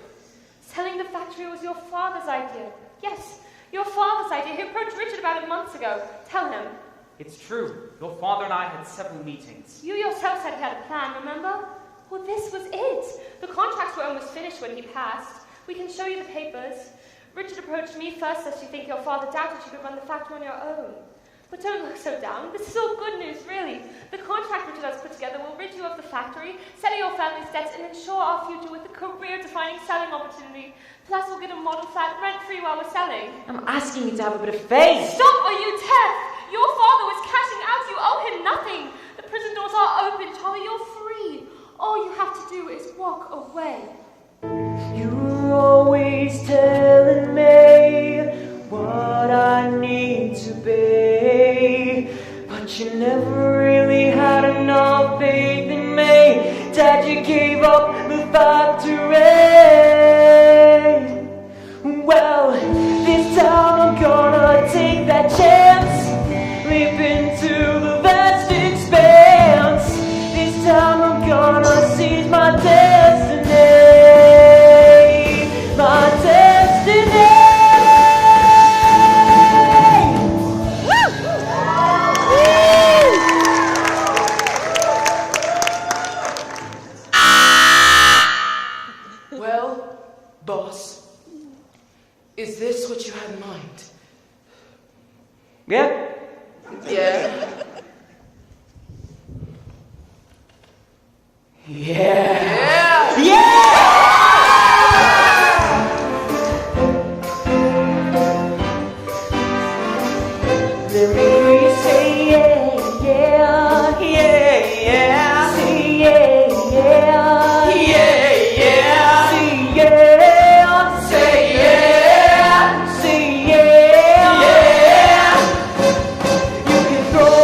Selling the factory was your father's idea. Yes, your father's idea. He approached Richard about it months ago. Tell him. It's true. Your father and I had several meetings. You yourself said he had a plan, remember? Well, this was it. The contracts were almost finished when he passed. We can show you the papers. Richard approached me first as you think your father doubted you could run the factory on your own. But don't look so down. This is all good news, really. The contract Richard has put together will rid you of the factory, settle your family's debts, and ensure our future with a career-defining selling opportunity. Plus, we'll get a model flat rent-free while we're selling. I'm asking you to have a bit of faith. Stop, or you deaf! Your father was cashing out. You owe him nothing. The prison doors are open, Charlie. You're free. All you have to do is walk away. You're always telling me what I need to be, but you never really had enough faith in me. Dad, you gave up the factory. Well, this time I'm gonna take that chance, leap into the vast expanse. This time I'm gonna seize my destiny. My destiny. Yeah? Yeah. Yeah. Yeah. Let me hear you say yeah, yeah, Yeah, yeah. say yeah, yeah, Yeah, yeah. say yeah, Say yeah. say yeah, Yeah. You can throw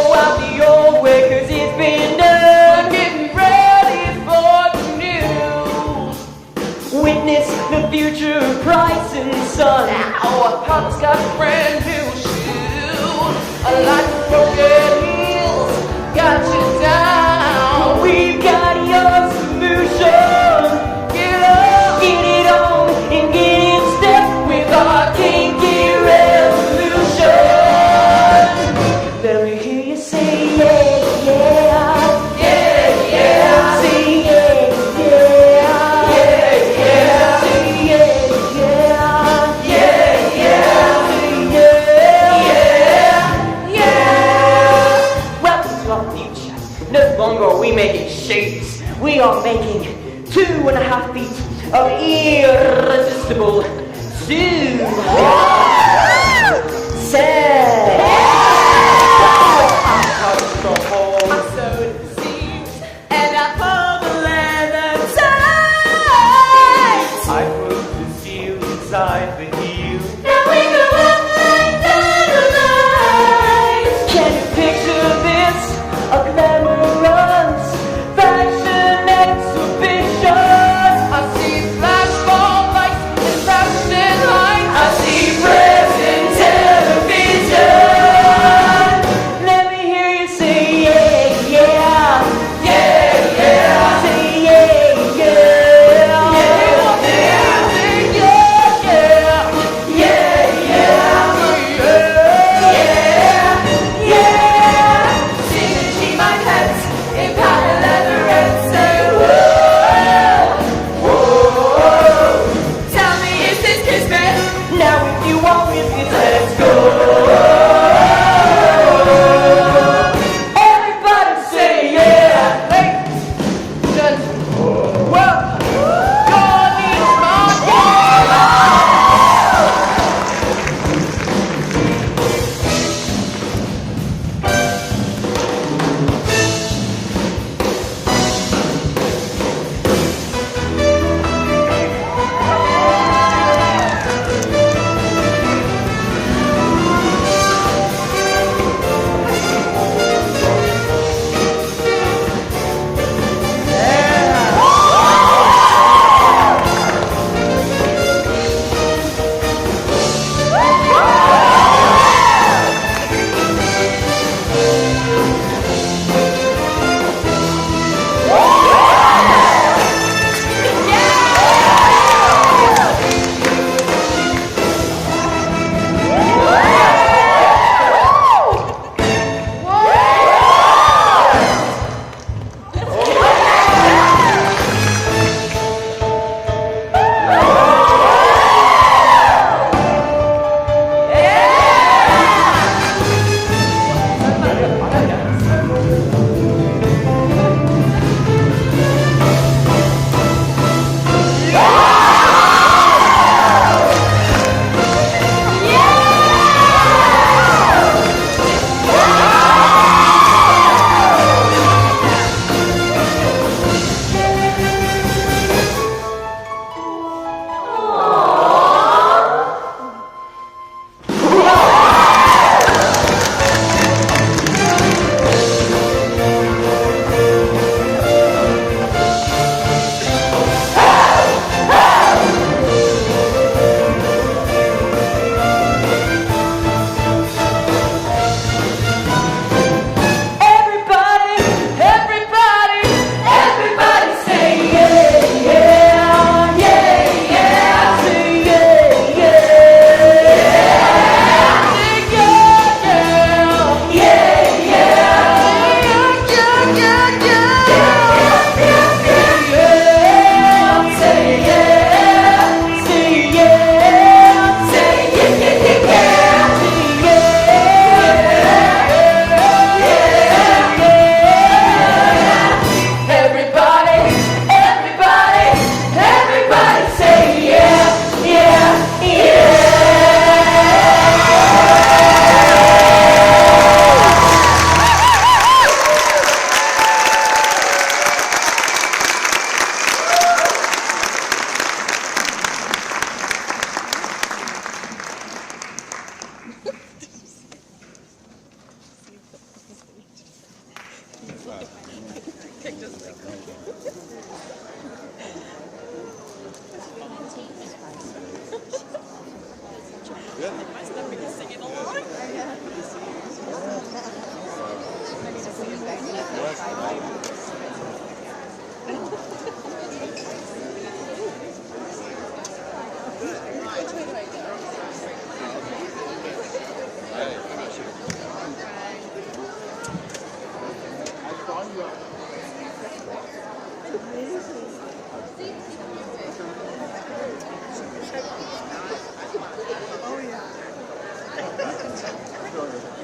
Yeah.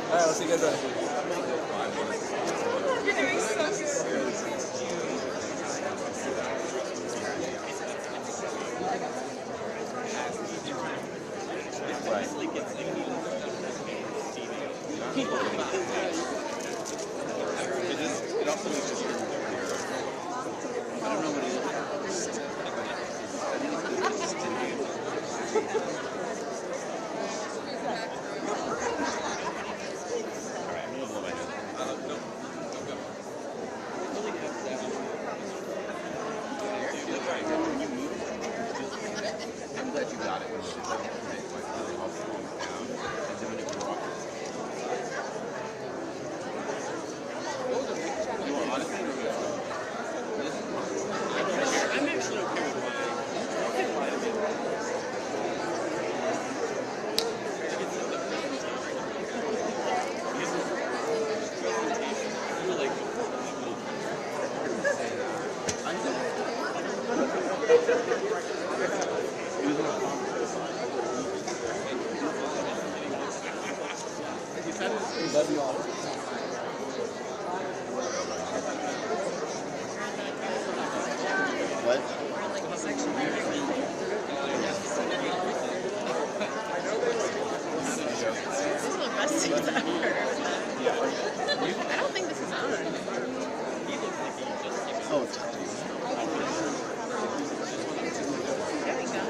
Alright, I'll see you guys later. You're doing so good. It also makes you I don't know what it is. Alright, I'm gonna blow my head. No, don't go. I'm glad you got it. I'll calm it down. And then when you walk, honestly, I'm actually okay with love you all. What? This is the best thing I've ever heard. I don't think this is on. Oh, it's on. There we go.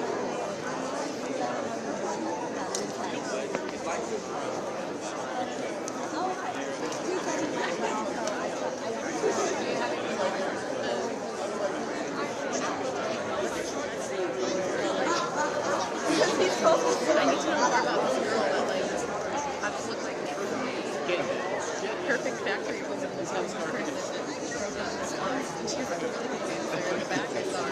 I need to know more about this girl that like has to look like perfect factory was in this house for her. And she's like in the back I saw her.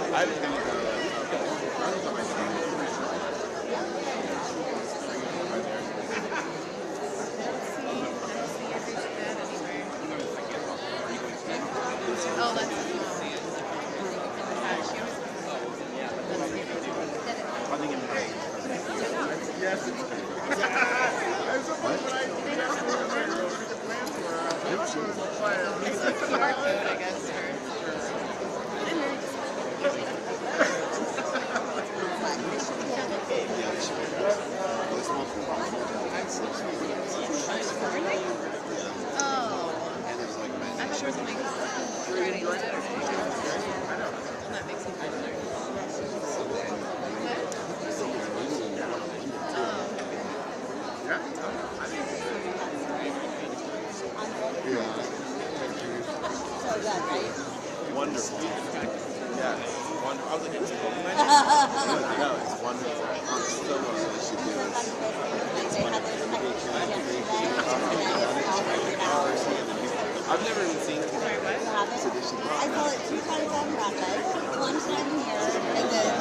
I was gonna go. Oh, that's I think it's great. Yes. It's a QR code, I guess. Oh, I'm sure something we're getting on Saturday. That makes me feel better. Wonderful. Yeah, wonderful. I was like, it's cool. No, it's wonderful. I'm so what she do. It's wonderful. I've never even seen it. Sorry, what? I call it 2 times on Broadway, 1 time here, and then...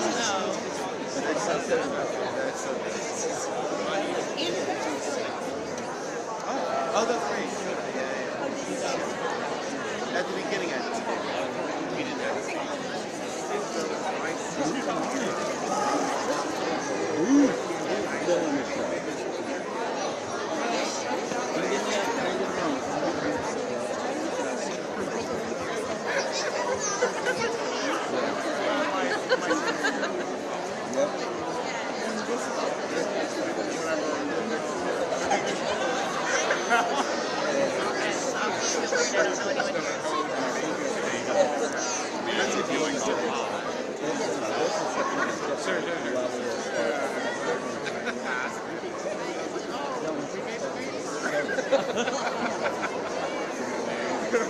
That's so good. That's so good. Oh, that's great. Yeah. At the beginning, I just we didn't have it. I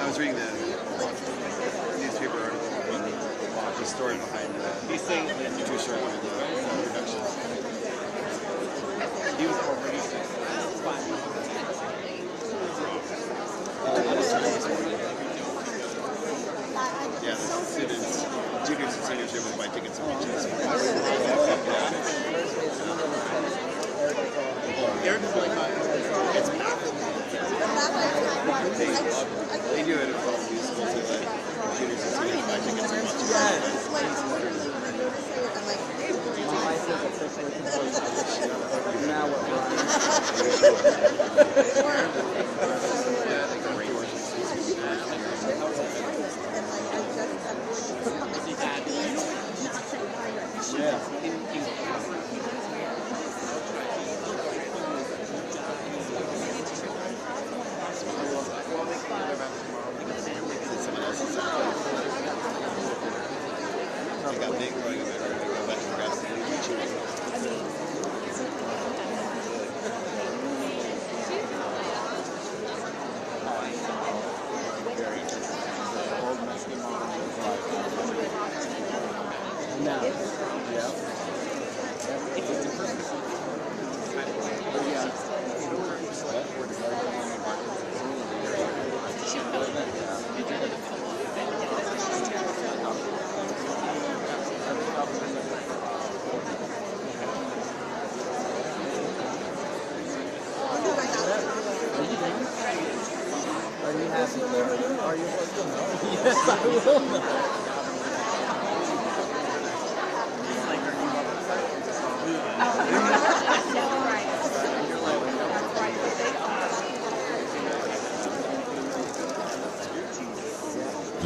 was reading the newspaper article about the story behind these things. Too short of the production. He was already yeah, the students, juniors and seniors here would buy tickets and beaches. They do it at all musicals, so that juniors and seniors buy tickets and watch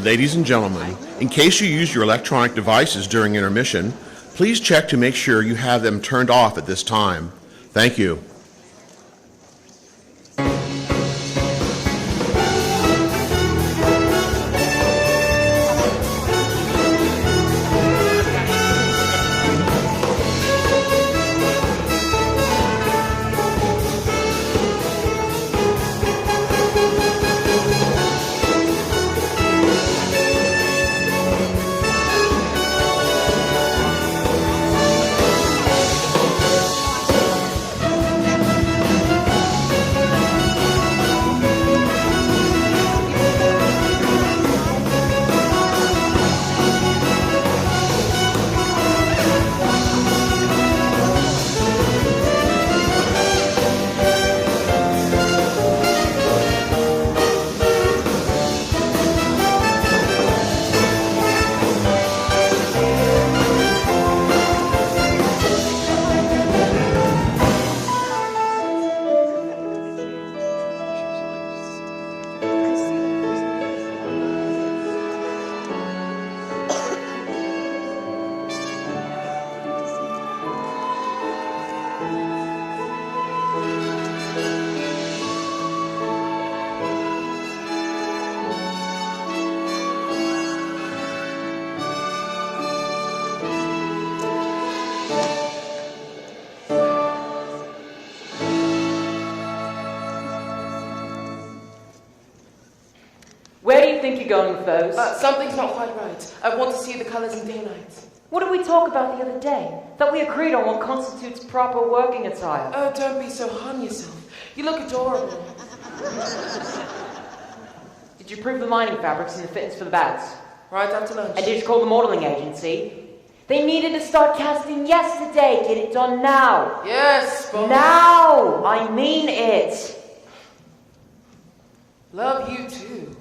Ladies and gentlemen, in case you use your electronic devices during intermission, please check to make sure you have them turned off at this time. Thank you. think you're going with those? Something's not quite right. I want to see the colors in daylight. What did we talk about the other day? That we agreed on what constitutes proper working attire. Oh, don't be so hard on yourself. You look adorable. Did you prove the lining fabrics and the fittings for the bags? Right after lunch. And did you call the modeling agency? They needed to start casting yesterday. Get it done now. Yes, boss. Now! I mean it. Love you too.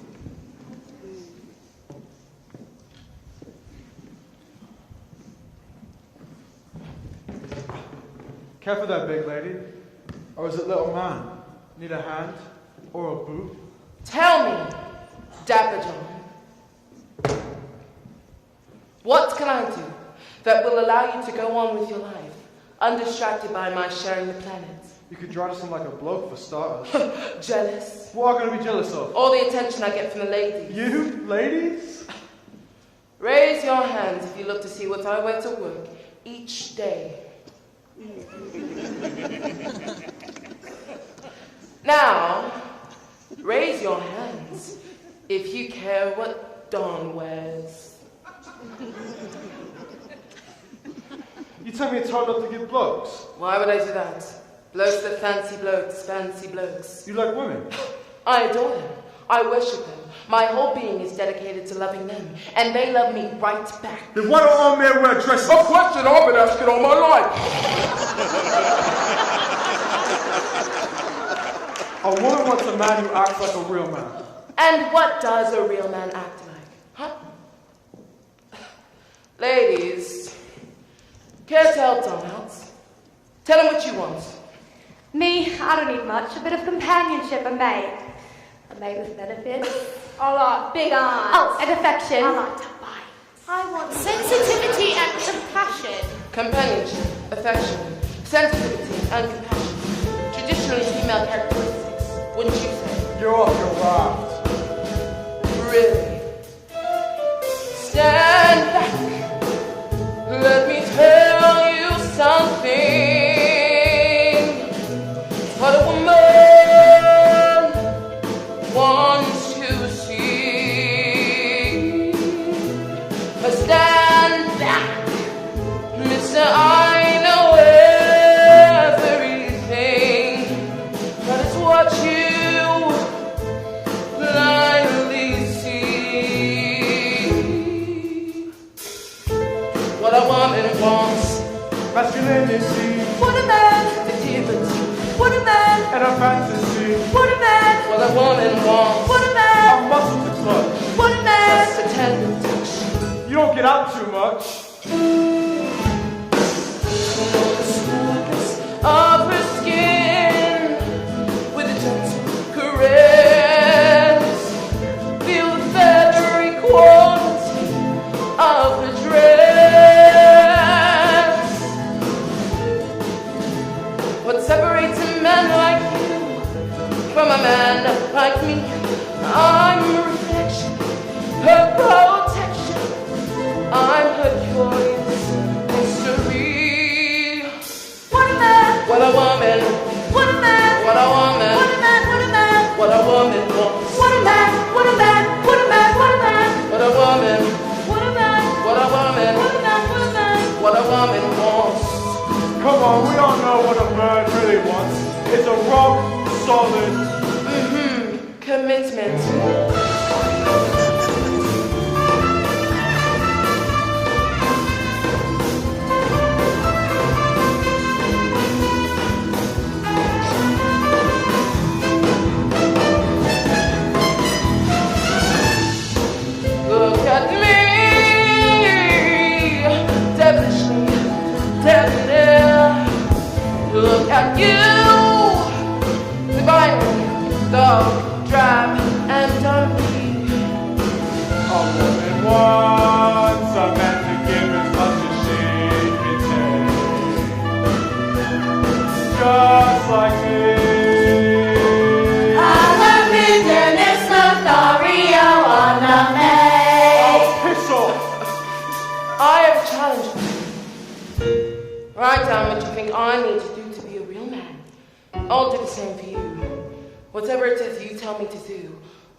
Care for that big lady? Or is it little man? Need a hand? Or a boot? Tell me, Dapper John, what can I do that will allow you to go on with your life, undistracted by my sharing the planet? You could try to sound like a bloke for starters. Jealous? What are you going to be jealous of? All the attention I get from the ladies. You? Ladies? Raise your hands if you look to see what I wear to work each day. Now, raise your hands if you care what Dawn wears. You tell me it's hard not to give blokes? Why would I do that? Blokes that fancy blokes. You like women? I adore them. I worship them. My whole being is dedicated to loving them, and they love me right back. Then why don't all men wear dresses? A question I've been asking all my life. A woman wants a man who acts like a real man. And what does a real man act like? Huh? Ladies, care to help Tom out? Tell him what you want. Me, I don't need much. A bit of companionship, a maid. A maid with benefits. I like big arms. Oh, and affection. I like to bite. I want sensitivity and compassion. Companionship, affection, sensitivity, and compassion. Traditionally female characteristics, wouldn't you say? You're off your raft. Really? Stand back. Let me tell you something. What a woman wants to see. But stand back, Mister, I know everything. But it's what you blindly see. What a woman wants. Masculinity. What a man. Activity. What a man. And a fantasy. What a man. What a woman wants. What a man. A muscle to clutch. What a man. Just a tender touch. You don't get out too much. The smoothness of her skin with a gentle caress. Feel the feathery quality of her dress. What separates a man like you from a man like me? I'm a reflection, her protection. I'm her curious mystery. What a man! What a woman! What a man! What a woman! What a man! What a man! What a woman wants! What a man! What a man! What a man! What a man! What a woman! What a man! What a woman! What a man! What a man! What a woman wants! Come on, we all know what a man really wants. It's a rock solid. Commitment. Look at me, devilishly, debonair. Look at you, divinely, dark, drab, and dumpy. A woman wants a man to give as much as she can take. Just like me. I have challenged you. Write down what you think I need to do to be a real man. I'll do the same for you. Whatever it is you tell me to do,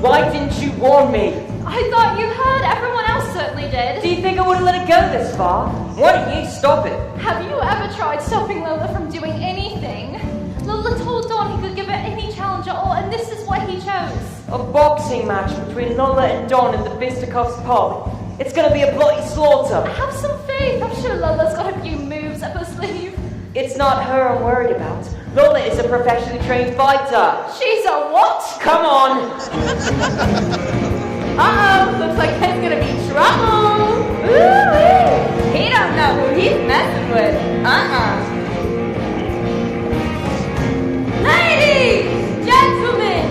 Why didn't you warn me? I thought you heard. Everyone else certainly did. Do you think I would have let it go this far? Why didn't you stop it? Have you ever tried stopping Lola from doing anything? Lola told Don he could give her any challenge at all, and this is what he chose. A boxing match between Lola and Don in the Fisticuffs pub. It's gonna be a bloody slaughter. Have some faith. I'm sure Lola's got a few moves up her sleeve. It's not her I'm worried about. Lola is a professionally trained fighter. She's a what? Come on. Uh-oh, looks like there's gonna be trouble. Ooh-wee. He don't know who he's messing with. Ladies, gentlemen,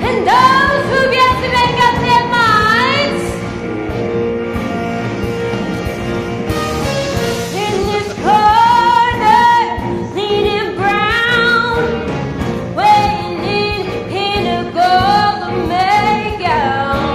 and those who've yet to make up their minds, in this corner, Lady Brown, waiting in a golden makeout.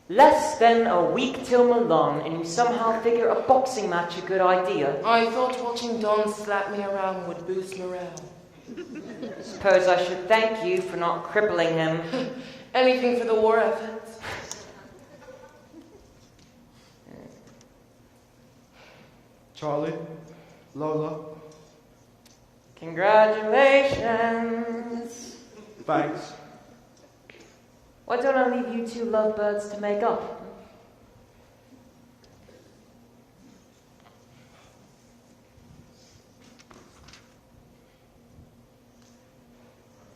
Less than a week till Milan, and you somehow figure a boxing match a good idea. I thought watching Don slap me around would boost morale. Suppose I should thank you for not crippling him. Anything for the war effort. Charlie, Lola. Congratulations. Thanks. Why don't I leave you two lovebirds to make up?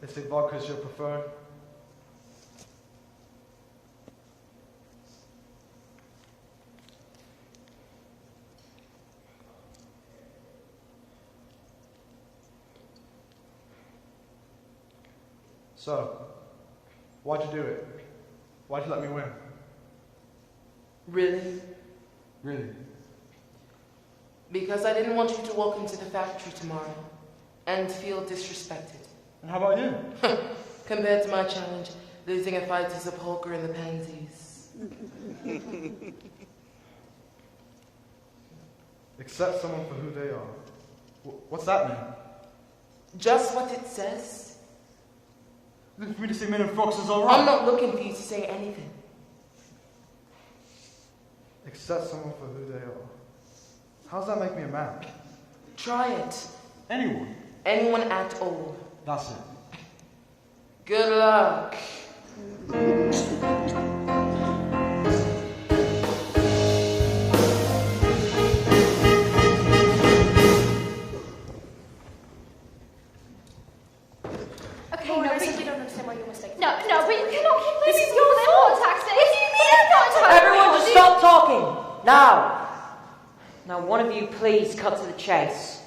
Is it vodka's your preferred? So, why'd you do it? Why'd you let me win? Really? Really? Because I didn't want you to walk into the factory tomorrow and feel disrespected. And how about you? Compared to my challenge, losing a fight is a polka in the pansies. Accept someone for who they are. What's that mean? Just what it says. Looking for me to say men in frocks is alright. I'm not looking for you to say anything. Accept someone for who they are. How does that make me a man? Try it. Anyone? Anyone at all. That's it. Good luck. Okay, no, but you don't understand why your mistake. No, but you cannot keep leaving your import taxes. What do you mean it's not entirely Everyone your just fault? stop talking! Now! Now one of you please cut to the chase.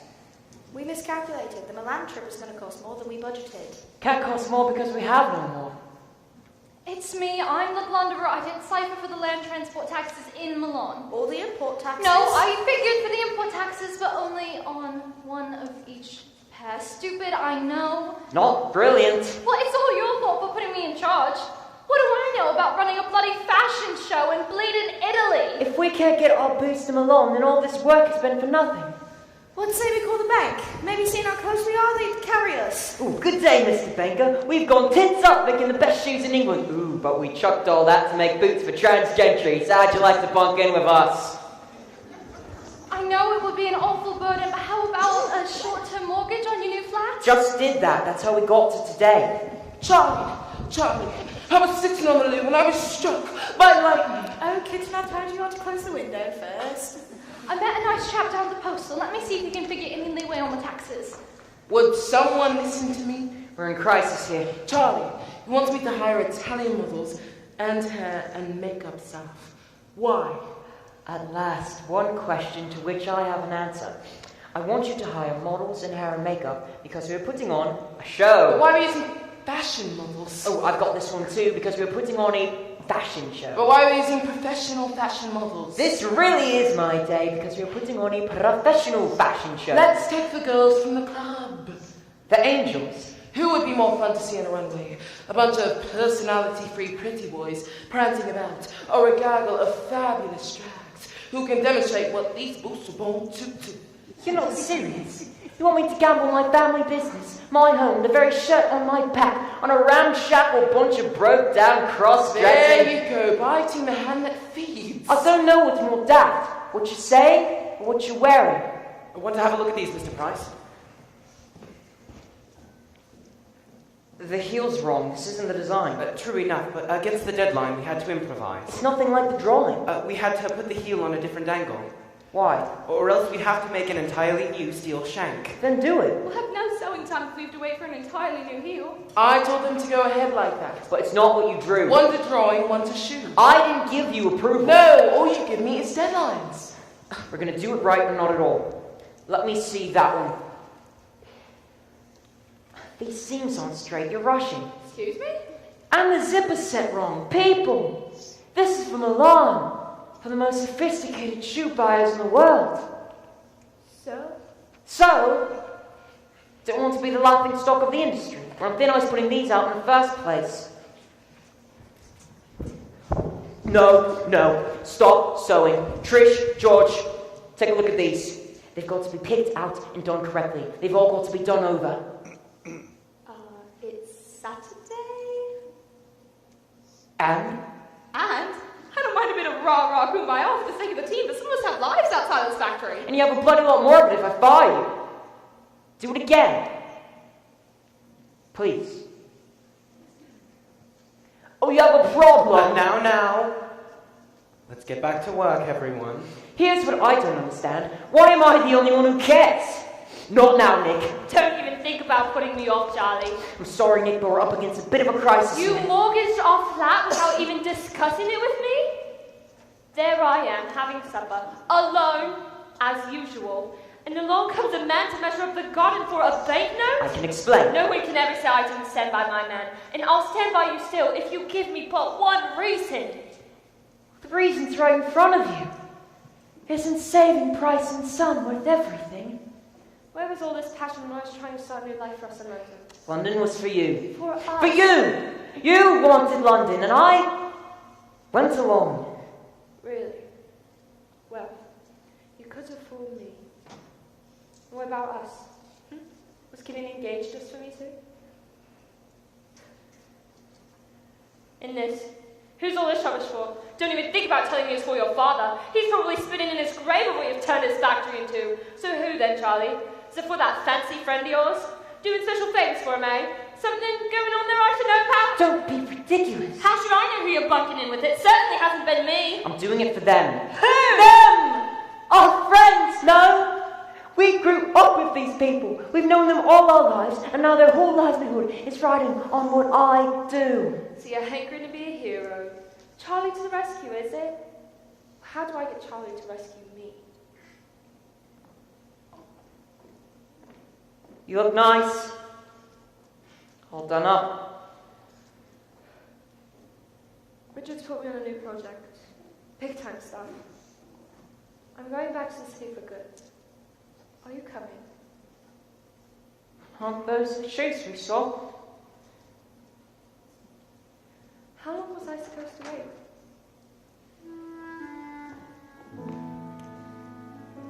We miscalculated. The Milan trip was going to cost more than we budgeted. Can't cost more because we have no more. It's me, I'm the blunderer. I didn't cipher for the land transport taxes in Milan. All the import taxes? No, I figured for the import taxes, but only on one of each pair. Stupid, I know. Not brilliant. Well, it's all your fault for putting me in charge. What do I know about running a bloody fashion show in bleeding Italy? If we can't get our boots to Milan, then all this work has been for nothing. What say we call the bank? Maybe seeing how close we are, they'd carry us. Ooh, good day, Mr. Banker. We've gone tits up making the best shoes in England. Ooh, but we chucked all that to make boots for trans gentry. So how'd you like to bunk in with us? I know it would be an awful burden, but how about a short-term mortgage on your new flat? Just did that. That's how we got to today. Charlie, I was sitting on the loo and I was struck by lightning. Oh, Kitten, I told you not to close the window first. I met a nice chap down at the postal. Let me see if he can figure any leeway on the taxes. Would someone listen to me? We're in crisis here. Charlie, he wants me to hire Italian models and hair and makeup staff. Why? At last, one question to which I have an answer. I want you to hire models in hair and makeup because we're putting on a show. But why are we using fashion models? Oh, I've got this one too because we're putting on a fashion show. But why are we using professional fashion models? This really is my day because we're putting on a professional fashion show. Let's take the girls from the club. The angels. Who would be more fun to see on a runway? A bunch of personality-free pretty boys prancing about, or a gaggle of fabulous drags who can demonstrate what these boots are born to do? You're not serious. You want me to gamble my family business, my home, the very shirt on my back, on a ramshackle bunch of broke-down cross-dressing... There you go, biting the hand that feeds. I don't know what's more daft, what you say or what you're wearing. I want to have a look at these, Mr. Price. The heel's wrong. This isn't the design. True enough, but against the deadline, we had to improvise. It's nothing like the drawing. We had to put the heel on a different angle. Why? Or else we'd have to make an entirely new steel shank. Then do it. We'll have no sewing time if we have to wait for an entirely new heel. I told them to go ahead like that. But it's not what you drew. One to drawing, one to shoot. I didn't give you approval. No, all you give me is deadlines. We're going to do it right or not at all. Let me see that one. These seams aren't straight. You're rushing. Excuse me? And the zipper's set wrong. People, this is for Milan. For the most sophisticated shoe buyers in the world. So, don't want to be the laughing stock of the industry. Or I'm thin ice putting these out in the first place. No. Stop sewing. Trish, George, take a look at these. They've got to be picked out and done correctly. They've all got to be done over. It's Saturday? And? I don't mind a bit of rah-rah kumbaya for the sake of the team, but some of us have lives outside of this factory. And you have a bloody lot more of it if I fire you. Do it again. Please. Oh, you have a problem? Now. Let's get back to work, everyone. Here's what I don't understand. Why am I the only one who cares? Not now, Nick. Don't even think about putting me off, Charlie. I'm sorry, Nick, but we're up against a bit of a crisis. You mortgaged our flat without even discussing it with me? There I am, having supper, alone, as usual. And along comes a man to measure up the garden for a banknote? I can explain. No one can ever say I didn't stand by my man. And I'll stand by you still if you give me but one reason. The reason's right in front of you. Isn't saving Price and Son worth everything? Where was all this passion when I was trying to start a new life for us in London? London was for you. For us. For you! You wanted London, and I went along. Really? Well, you could have fooled me. What about us? Was getting engaged just for me too? And this? Who's all this rubbish for? Don't even think about telling me it's for your father. He's probably spinning in his grave of what you've turned his factory into. So who then, Charlie? Is it for that fancy friend of yours? Doing special favours for him, eh? Something going on there I should know about? Don't be ridiculous. How should I know who you're bunking in with? It certainly hasn't been me. I'm doing it for them. Who? Them! Our friends, no? We grew up with these people. We've known them all our lives, and now their whole livelihood is riding on what I do. So you're hankering to be a hero. Charlie to the rescue, is it? How do I get Charlie to rescue me? You look nice. All done up. Richard's put me on a new project. Big time stuff. I'm going back to the city for good. Are you coming? Aren't those the shoes we saw? How long was I supposed to wait?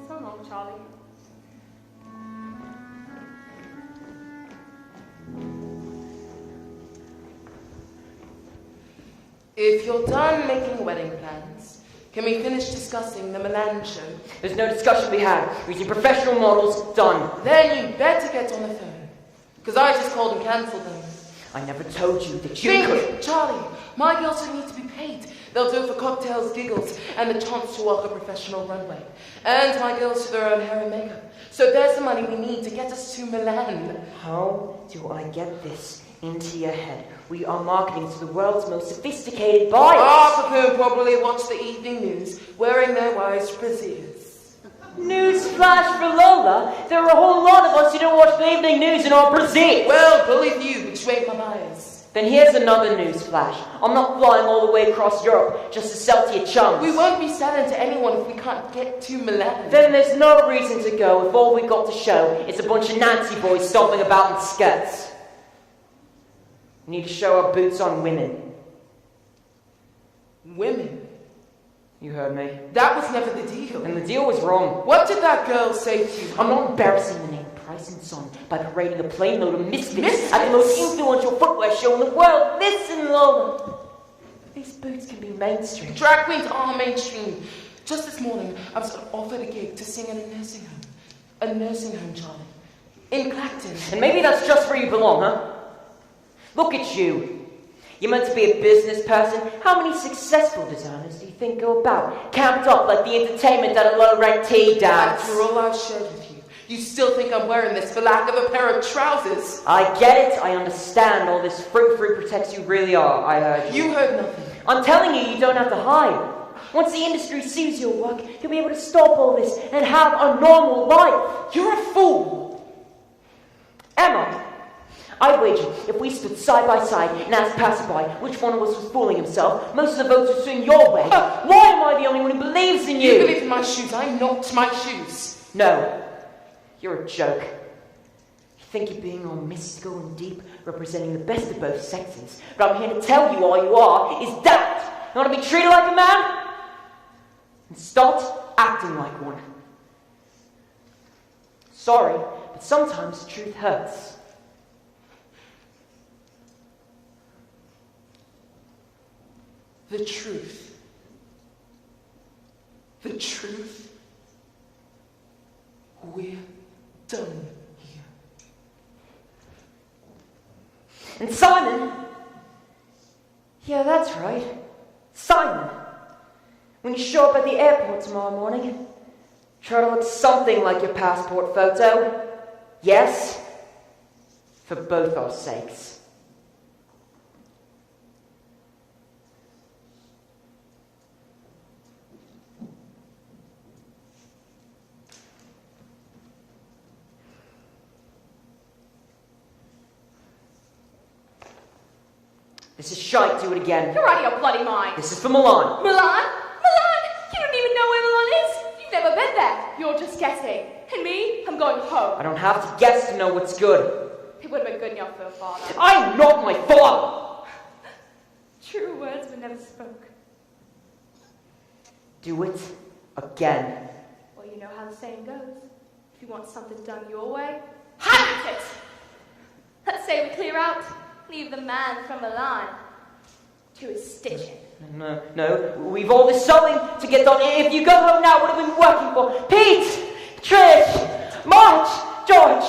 So long, Charlie. If you're done making wedding plans, can we finish discussing the Milan show? There's no discussion to be had. Using professional models, done. Then you better get on the phone, because I just called and cancelled them. I never told you that you could. Charlie, my girls don't need to be paid. They'll do it for cocktails, giggles, and the chance to walk a professional runway. And my girls do their own hair and makeup. So there's the money we need to get us to Milan. How do I get this into your head? We are marketing to the world's most sophisticated buyers. Half of whom probably watch the evening news, wearing their wise brassieres. Newsflash for Lola, there are a whole lot of us who don't watch the evening news in our brassieres. Well, believe you, which ain't my bias. Then here's another newsflash. I'm not flying all the way across Europe just to sell to your chums. We won't be selling to anyone if we can't get to Milan. Then there's no reason to go if all we got to show is a bunch of Nancy boys stomping about in skirts. We need to show our boots on women. Women? You heard me. That was never the deal. And the deal was wrong. What did that girl say to you? I'm not embarrassing the name Price and Son by parading a plain load of misfits at the most influential footwear show in the world. Listen, Lola. These boots can be mainstream. Drag queens are mainstream. Just this morning, I was offered a gig to sing in a nursing home. A nursing home, Charlie. In Clacton. And maybe that's just where you belong, huh? Look at you. You're meant to be a business person. How many successful designers do you think go about? Camped up like the entertainment at a low-rent tea dance. After all I've shared with you, you still think I'm wearing this for lack of a pair of trousers? I get it. I understand. All this fruit protects you really are. I heard you. You heard nothing. I'm telling you, you don't have to hide. Once the industry sees your work, you'll be able to stop all this and have a normal life. You're a fool. Emma, I wager if we stood side by side and asked passerby which one of us was fooling himself, most of the votes would swing your way. Why am I the only one who believes in you? You believe in my shoes. I'm not my shoes. No, you're a joke. You think you're being all mystical and deep, representing the best of both sexes, but I'm here to tell you all you are is that. You want to be treated like a man? And start acting like one. Sorry, but sometimes the truth hurts. The truth. The truth. We're done here. And Simon. Yeah, that's right. Simon. When you show up at the airport tomorrow morning, try to look something like your passport photo. Yes? For both our sakes. This is shite, do it again. You're out of your bloody mind. This is for Milan. Milan? Milan? You don't even know where Milan is. You've never been there. You're just guessing. And me, I'm going home. I don't have to guess to know what's good. It would have been good enough for your father. I'm not my father! True words were never spoke. Do it again. Well, you know how the saying goes. If you want something done your way, have it! Let's say we clear out. Leave the man from Milan to his stitching. No, we've all this sewing to get done. If you go home now, what have we been working for? Pete! Trish! March! George!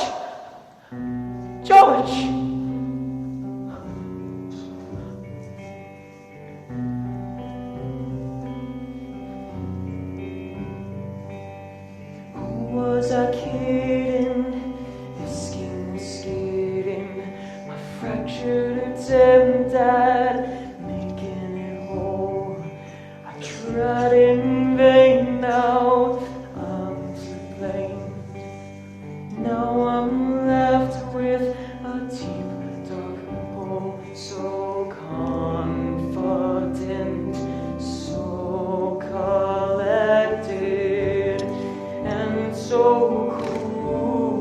Who was I kidding? His skin was skating. My fractured attempt at making it whole. I tried in vain, now I'm to blame. Now I'm left with a deep dark hole. So confident, so collected, and so cool.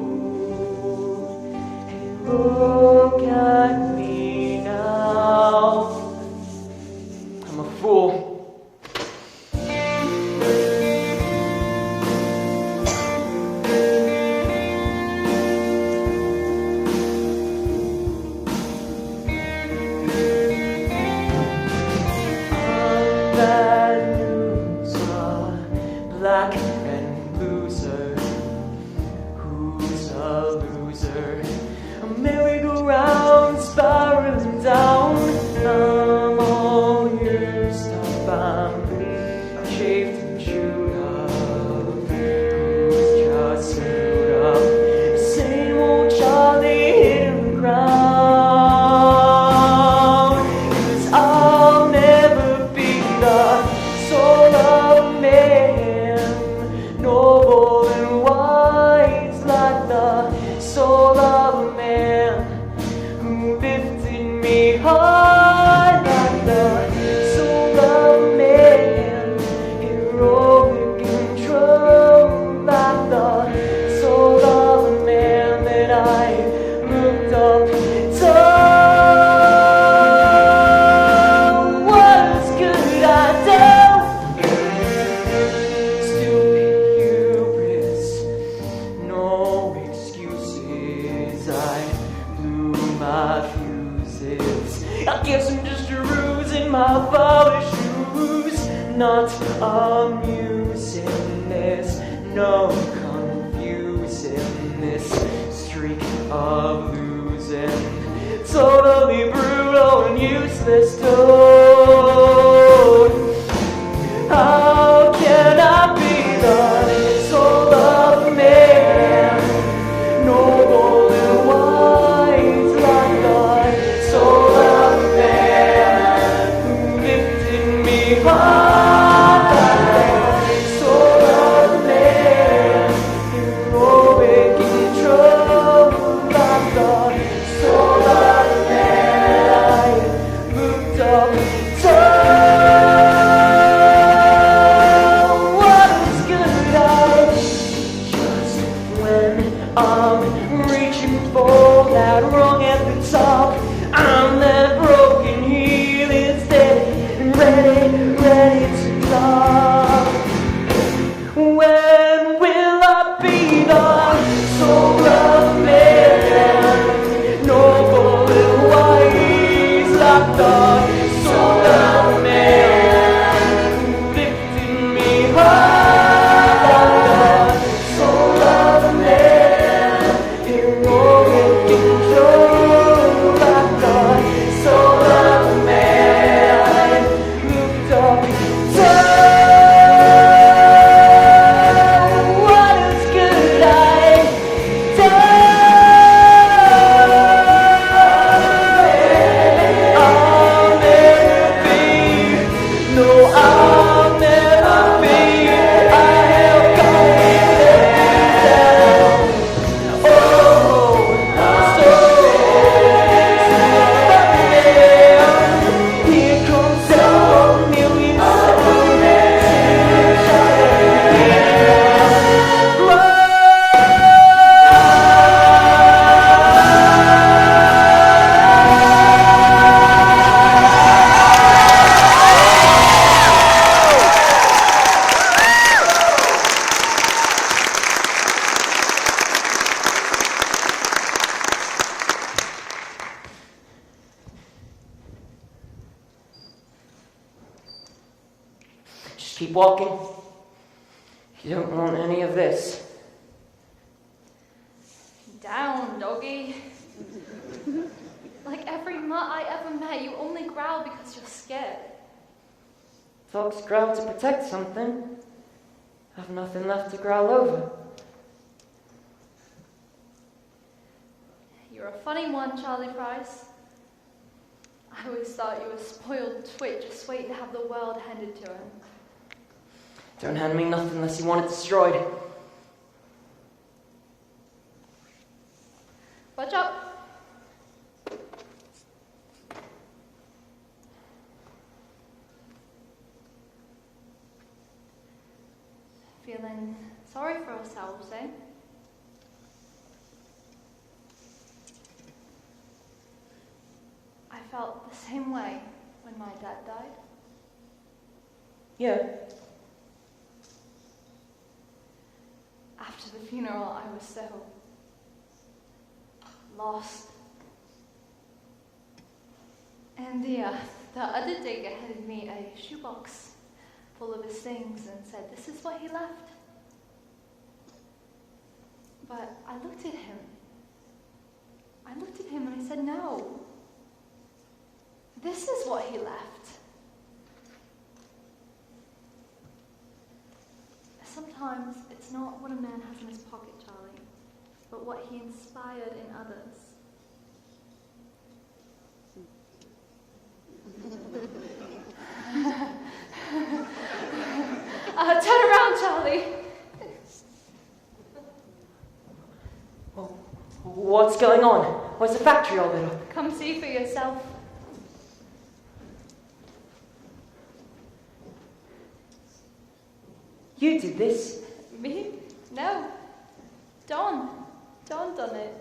Hey, look at me now. I'm a fool. Bad news, black and loser. Who's a loser? A merry-go-round spiraling down. I'm all used up, I'm chafed and chewed up. Who's just screwed up? Same old Charlie hitting the ground. 'Cause I'll never be the soul of man, noble and wise like the soul of a man who lifted me high, like the soul of a man, heroic and true, like the soul of a man that I looked up to. I guess I'm just a ruse in my father's shoes. Not amusing, there's no confusing this streak of losing. Totally brutal and useless toad. How can I be the soul of a man, noble and wise like the soul of a man who lifted me high, like the soul of a man, heroic and true, like the soul of a man I looked up to. I'm reaching for that rung at the top. I'm that broken heel instead, and ready keep walking. You don't want any of this. Down, doggy. Like every mutt I ever met, you only growl because you're scared. Dogs growl to protect something. I've nothing left to growl over. You're a funny one, Charlie Price. I always thought you were a spoiled twit just waiting to have the world handed to him. Don't hand me nothing unless you want it destroyed. Budge up. Feeling sorry for ourselves, eh? I felt the same way when my dad died. Yeah. After the funeral, I was so lost. And the undertaker handed me a shoebox full of his things and said, "This is what he left." But I looked at him. And I said, "No. This is what he left." Sometimes it's not what a man has in his pocket, Charlie, but what he inspired in others. Turn around, Charlie. What's going on? Why's the factory all lit up? Come see for yourself. You did this? Me? No. Don done it.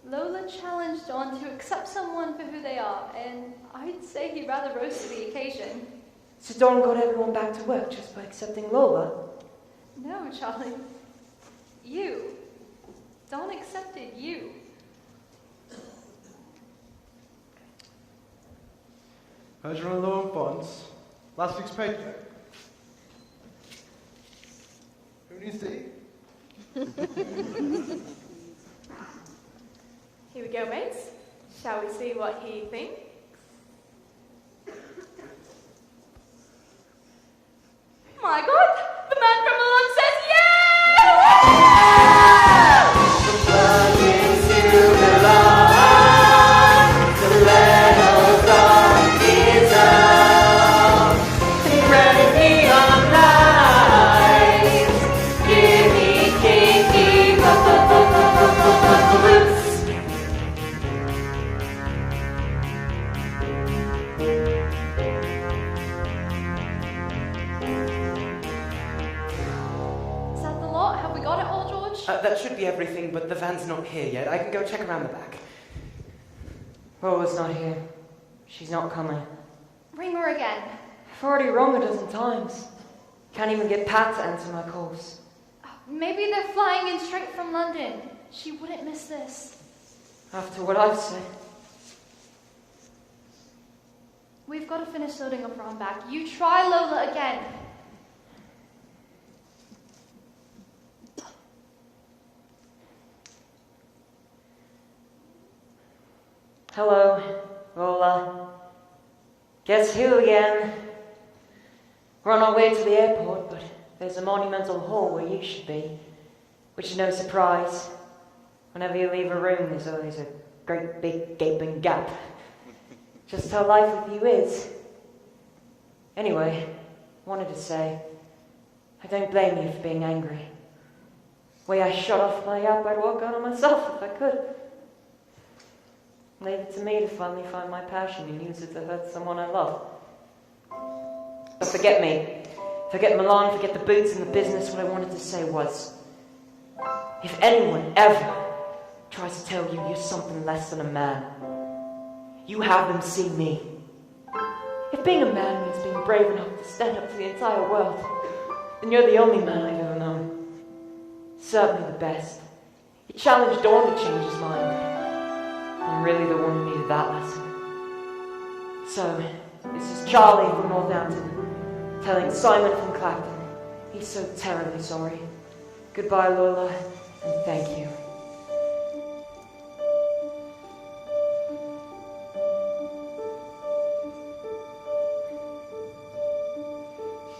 Lola challenged Don to accept someone for who they are, and I'd say he rather rose to the occasion. So Don got everyone back to work just by accepting Lola? No, Charlie. You. Don accepted you. Heard you're on low on funds. Last week's paycheck. Who needs to eat? Here we go, mates. Shall we see what he thinks? My God! The man from Milan says That should be everything, but the van's not here yet. I can go check around the back. Lola's not here. She's not coming. Ring her again. I've already rung a dozen times. Can't even get Pat to answer my calls. Maybe they're flying in straight from London. She wouldn't miss this. After what I've said. We've got to finish loading up around back. You try Lola again. Hello, Lola. Guess who again? We're on our way to the airport, but there's a monumental hall where you should be. Which is no surprise. Whenever you leave a room, there's always a great big gaping gap. Just how life with you is. Anyway, wanted to say, I don't blame you for being angry. The way I shut off my app, I'd walk out on myself if I could. Leave it to me to finally find my passion and use it to hurt someone I love. But forget me. Forget Milan, forget the boots and the business. What I wanted to say was, if anyone ever tries to tell you you're something less than a man, you have them see me. If being a man means being brave enough to stand up to the entire world, then you're the only man I've ever known. Certainly the best. You challenged Dawn to change his mind. I'm really the one who needed that lesson. So, this is Charlie from Northampton. telling Simon from Clacton he's so terribly sorry. Goodbye, Lola, and thank you.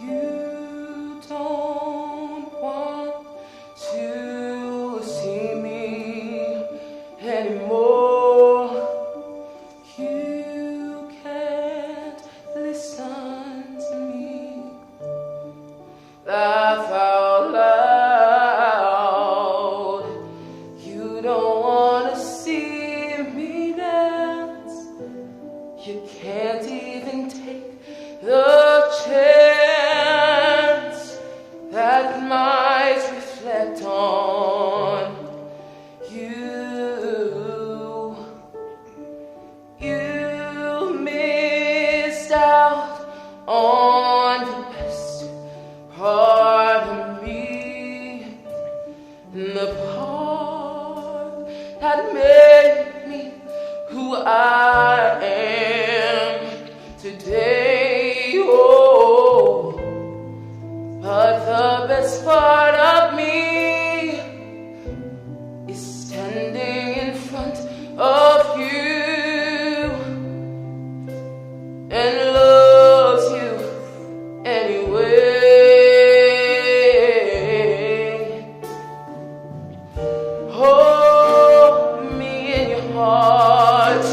You don't want to see me anymore. You can't listen to me laugh out loud. You don't want to see me dance. You can't even take the chance that might reflect on you. You missed out on the best part of me, the part that made me who I am today. Oh, but the best part of me is standing in front of you and loves you anyway. Hold me in your heart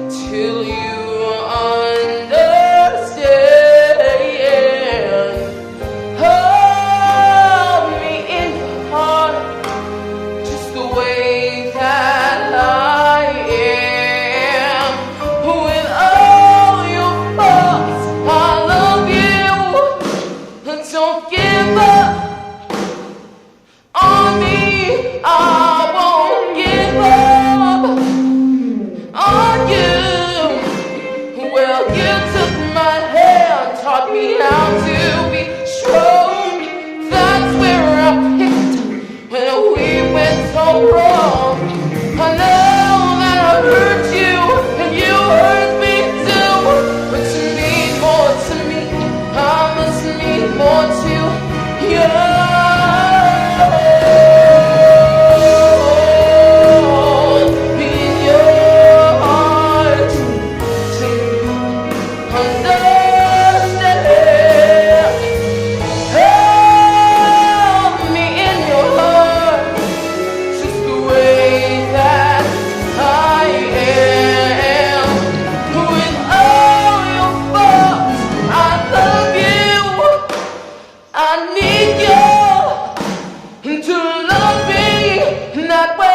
till you understand. Hold me in your heart just the way that I am. With all your faults, I love you. Don't give up on me. I won't give up on you. Well, you took my hand, taught me how to be strong. That's where I picked when we went so wrong. I know that I hurt you and you hurt me too, but you mean more to me. I must mean more to you. Be in your heart to understand. Help me in your heart just the way that I am. With all your faults, I love you. I need you to love me that way.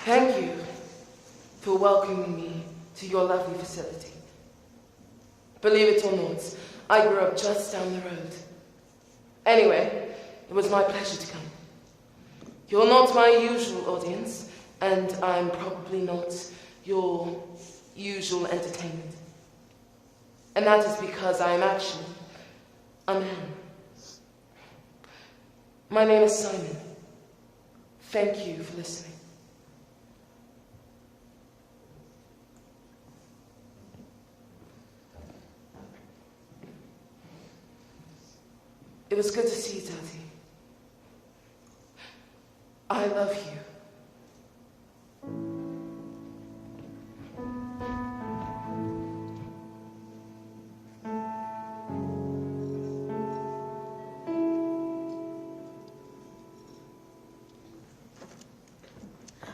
Thank you for welcoming me to your lovely facility. Believe it or not, I grew up just down the road. Anyway, it was my pleasure to come. You're not my usual audience, and I'm probably not your usual entertainment. And that is because I am actually a man. My name is Simon. Thank you for listening. It was good to see you, Daddy. I love you.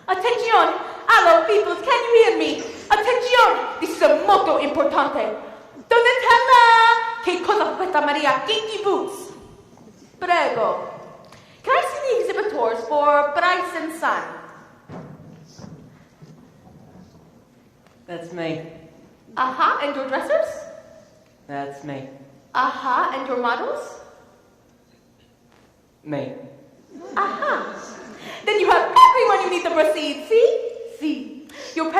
Attention! Hello, peoples, can you hear me? Attention! This is a molto importante. Donatella! Che cosa questa Maria Kinky Boots? Prego. Can I see the exhibitors for Bryce and Son? That's me. Uh-huh, and your dressers? That's me. Uh-huh, and your models? Me. Uh-huh. Then you have everyone you no need to proceed. See. Your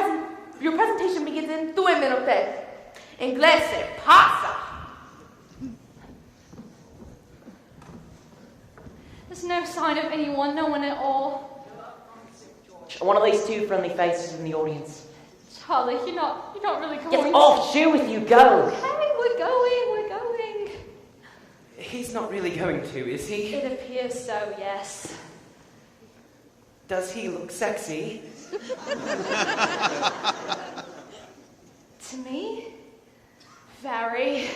presentation begins in 2 minutos. Inglés se pasa. There's no sign of anyone, no one at all. One of these 2 friendly faces in the audience. Charlie, you're not really going. Get off, shoe with you, go. Okay, we're going. He's not really going to, is he? It appears so, yes. Does he look sexy? To me? Very.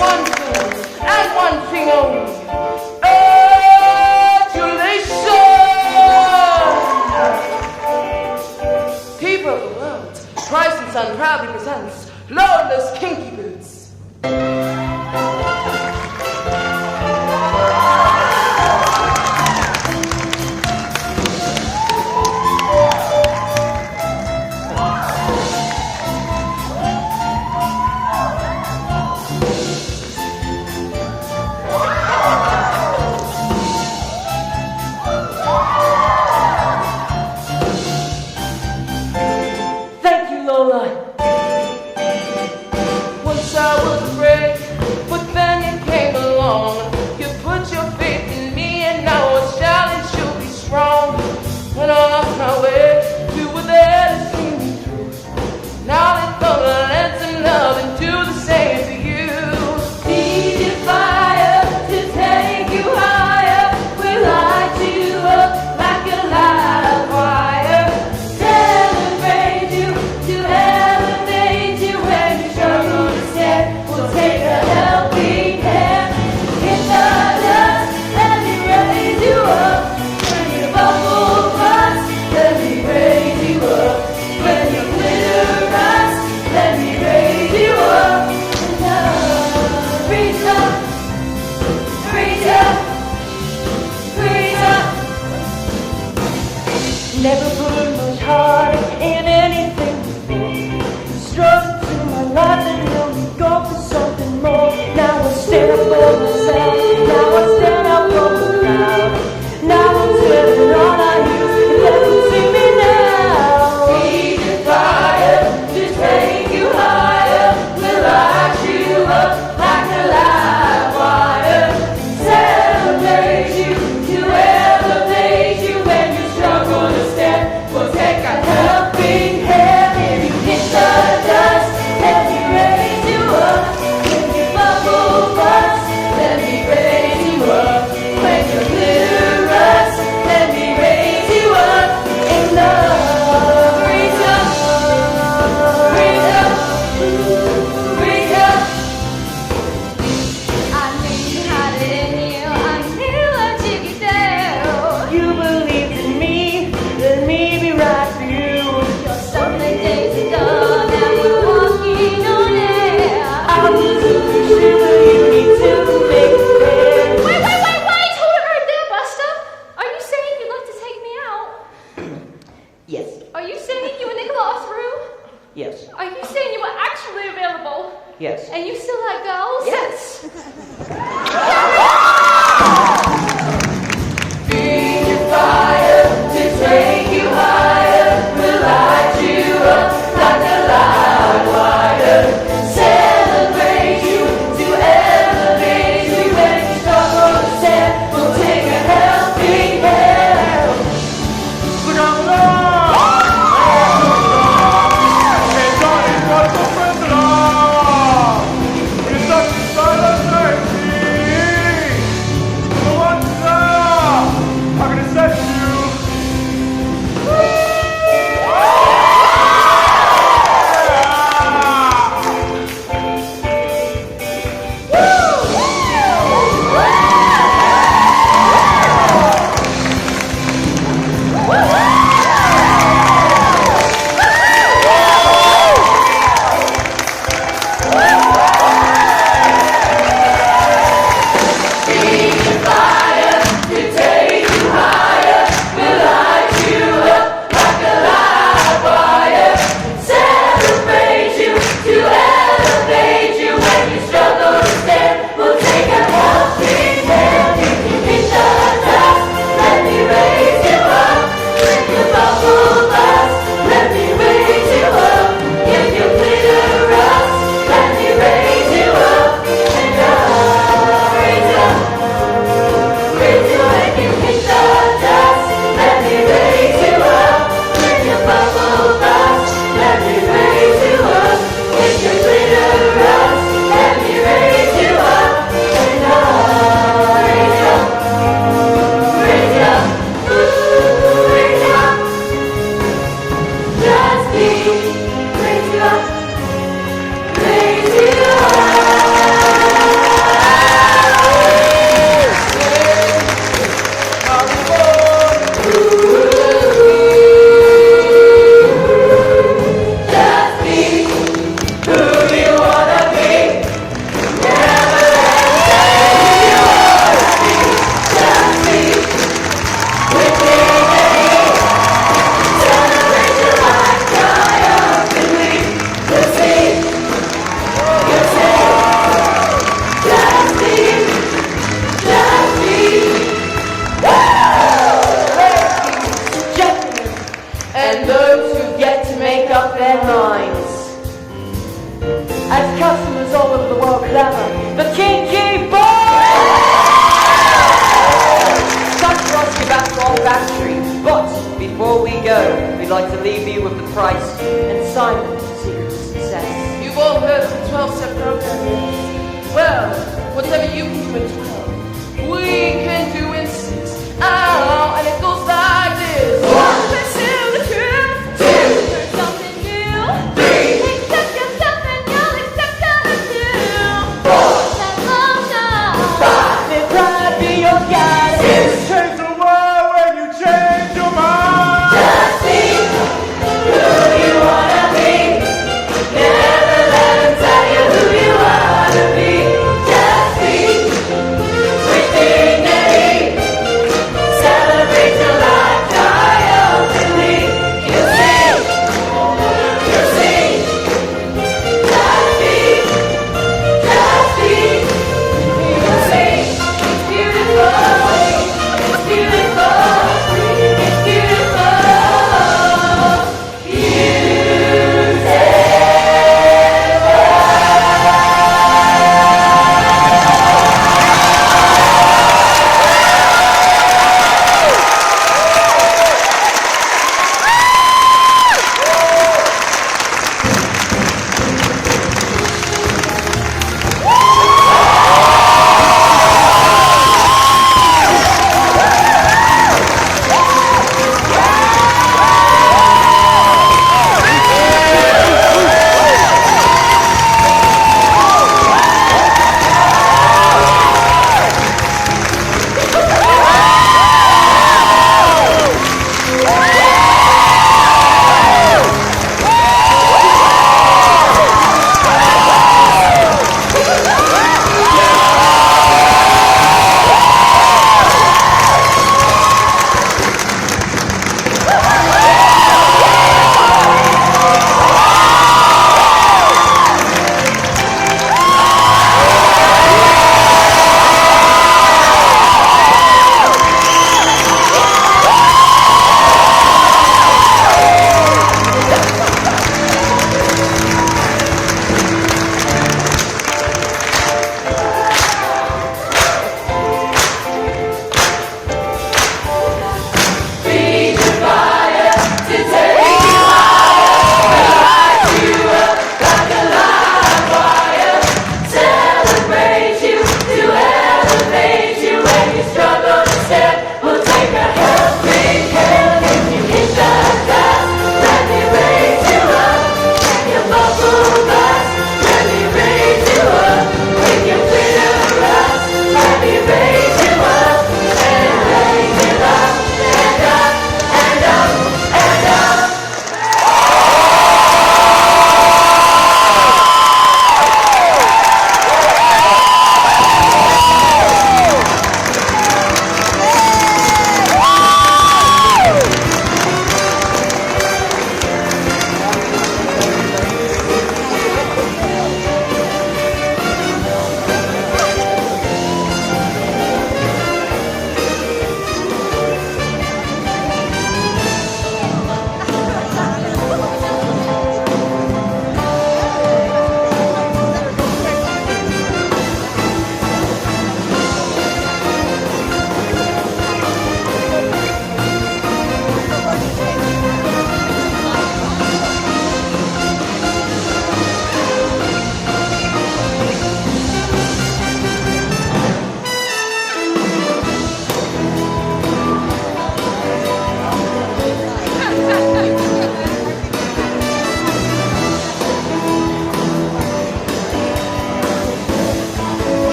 one thing, and one thing only. Christ and Simon, secret to success. You've all heard of the 12-step program. Well, whatever you can do in 12, we can do in 6. Oh, and it goes like this. 1, pursue the truth. 2, learn something new. 3, accept yourself and you'll accept others too. 4, Set long time. 5, Let pride be your guide. 6. Change the world when you change your mind. Just be who you wanna be. Never let them tell you who you wanna be. Just be with dignity. Celebrate your life triumphantly. You sing, you sing. Just be, you sing. It's beautiful, it's beautiful, it's beautiful.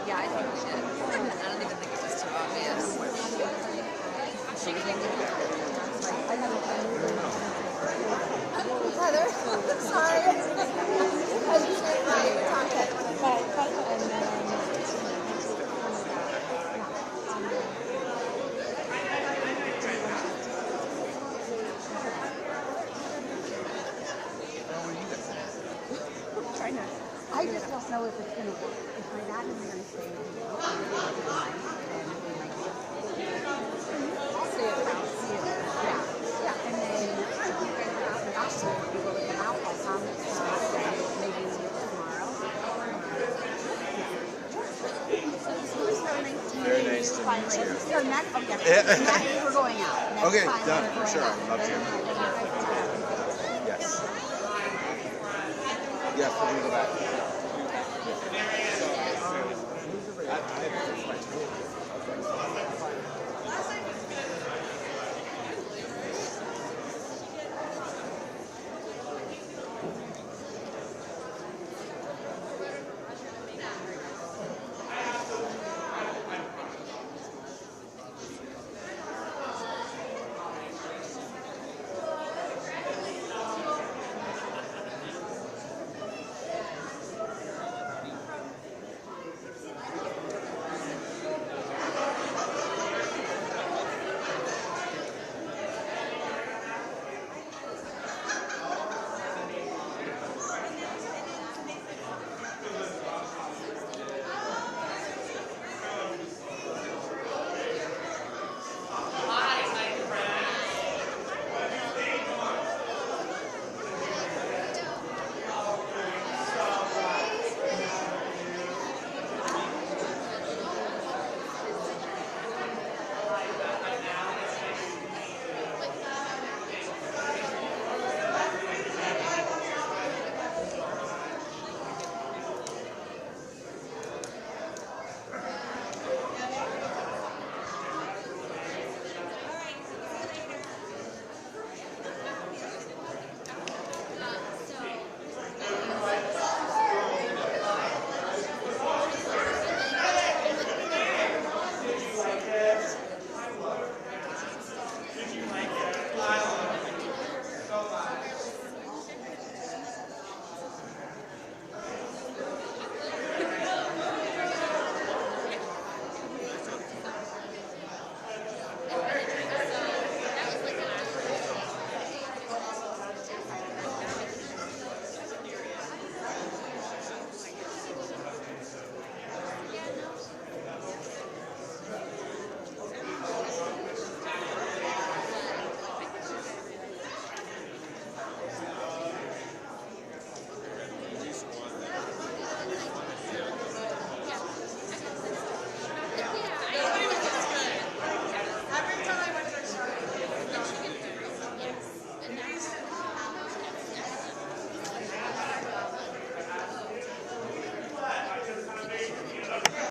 Yeah, I think we should. I don't even think it was too obvious. Heather, sorry. I was just sharing my content. if it's going to work. If my dad isn't going to stay with me, I'll stay at the house. I'll stay at the house. Yeah. And then if you guys are out and about, so if you will come out, I'll come maybe tomorrow. Very nice to meet you. So next, next we're going out. Next Okay, time done, we're for going sure. out. Love to. Yes. Yes, let me go back.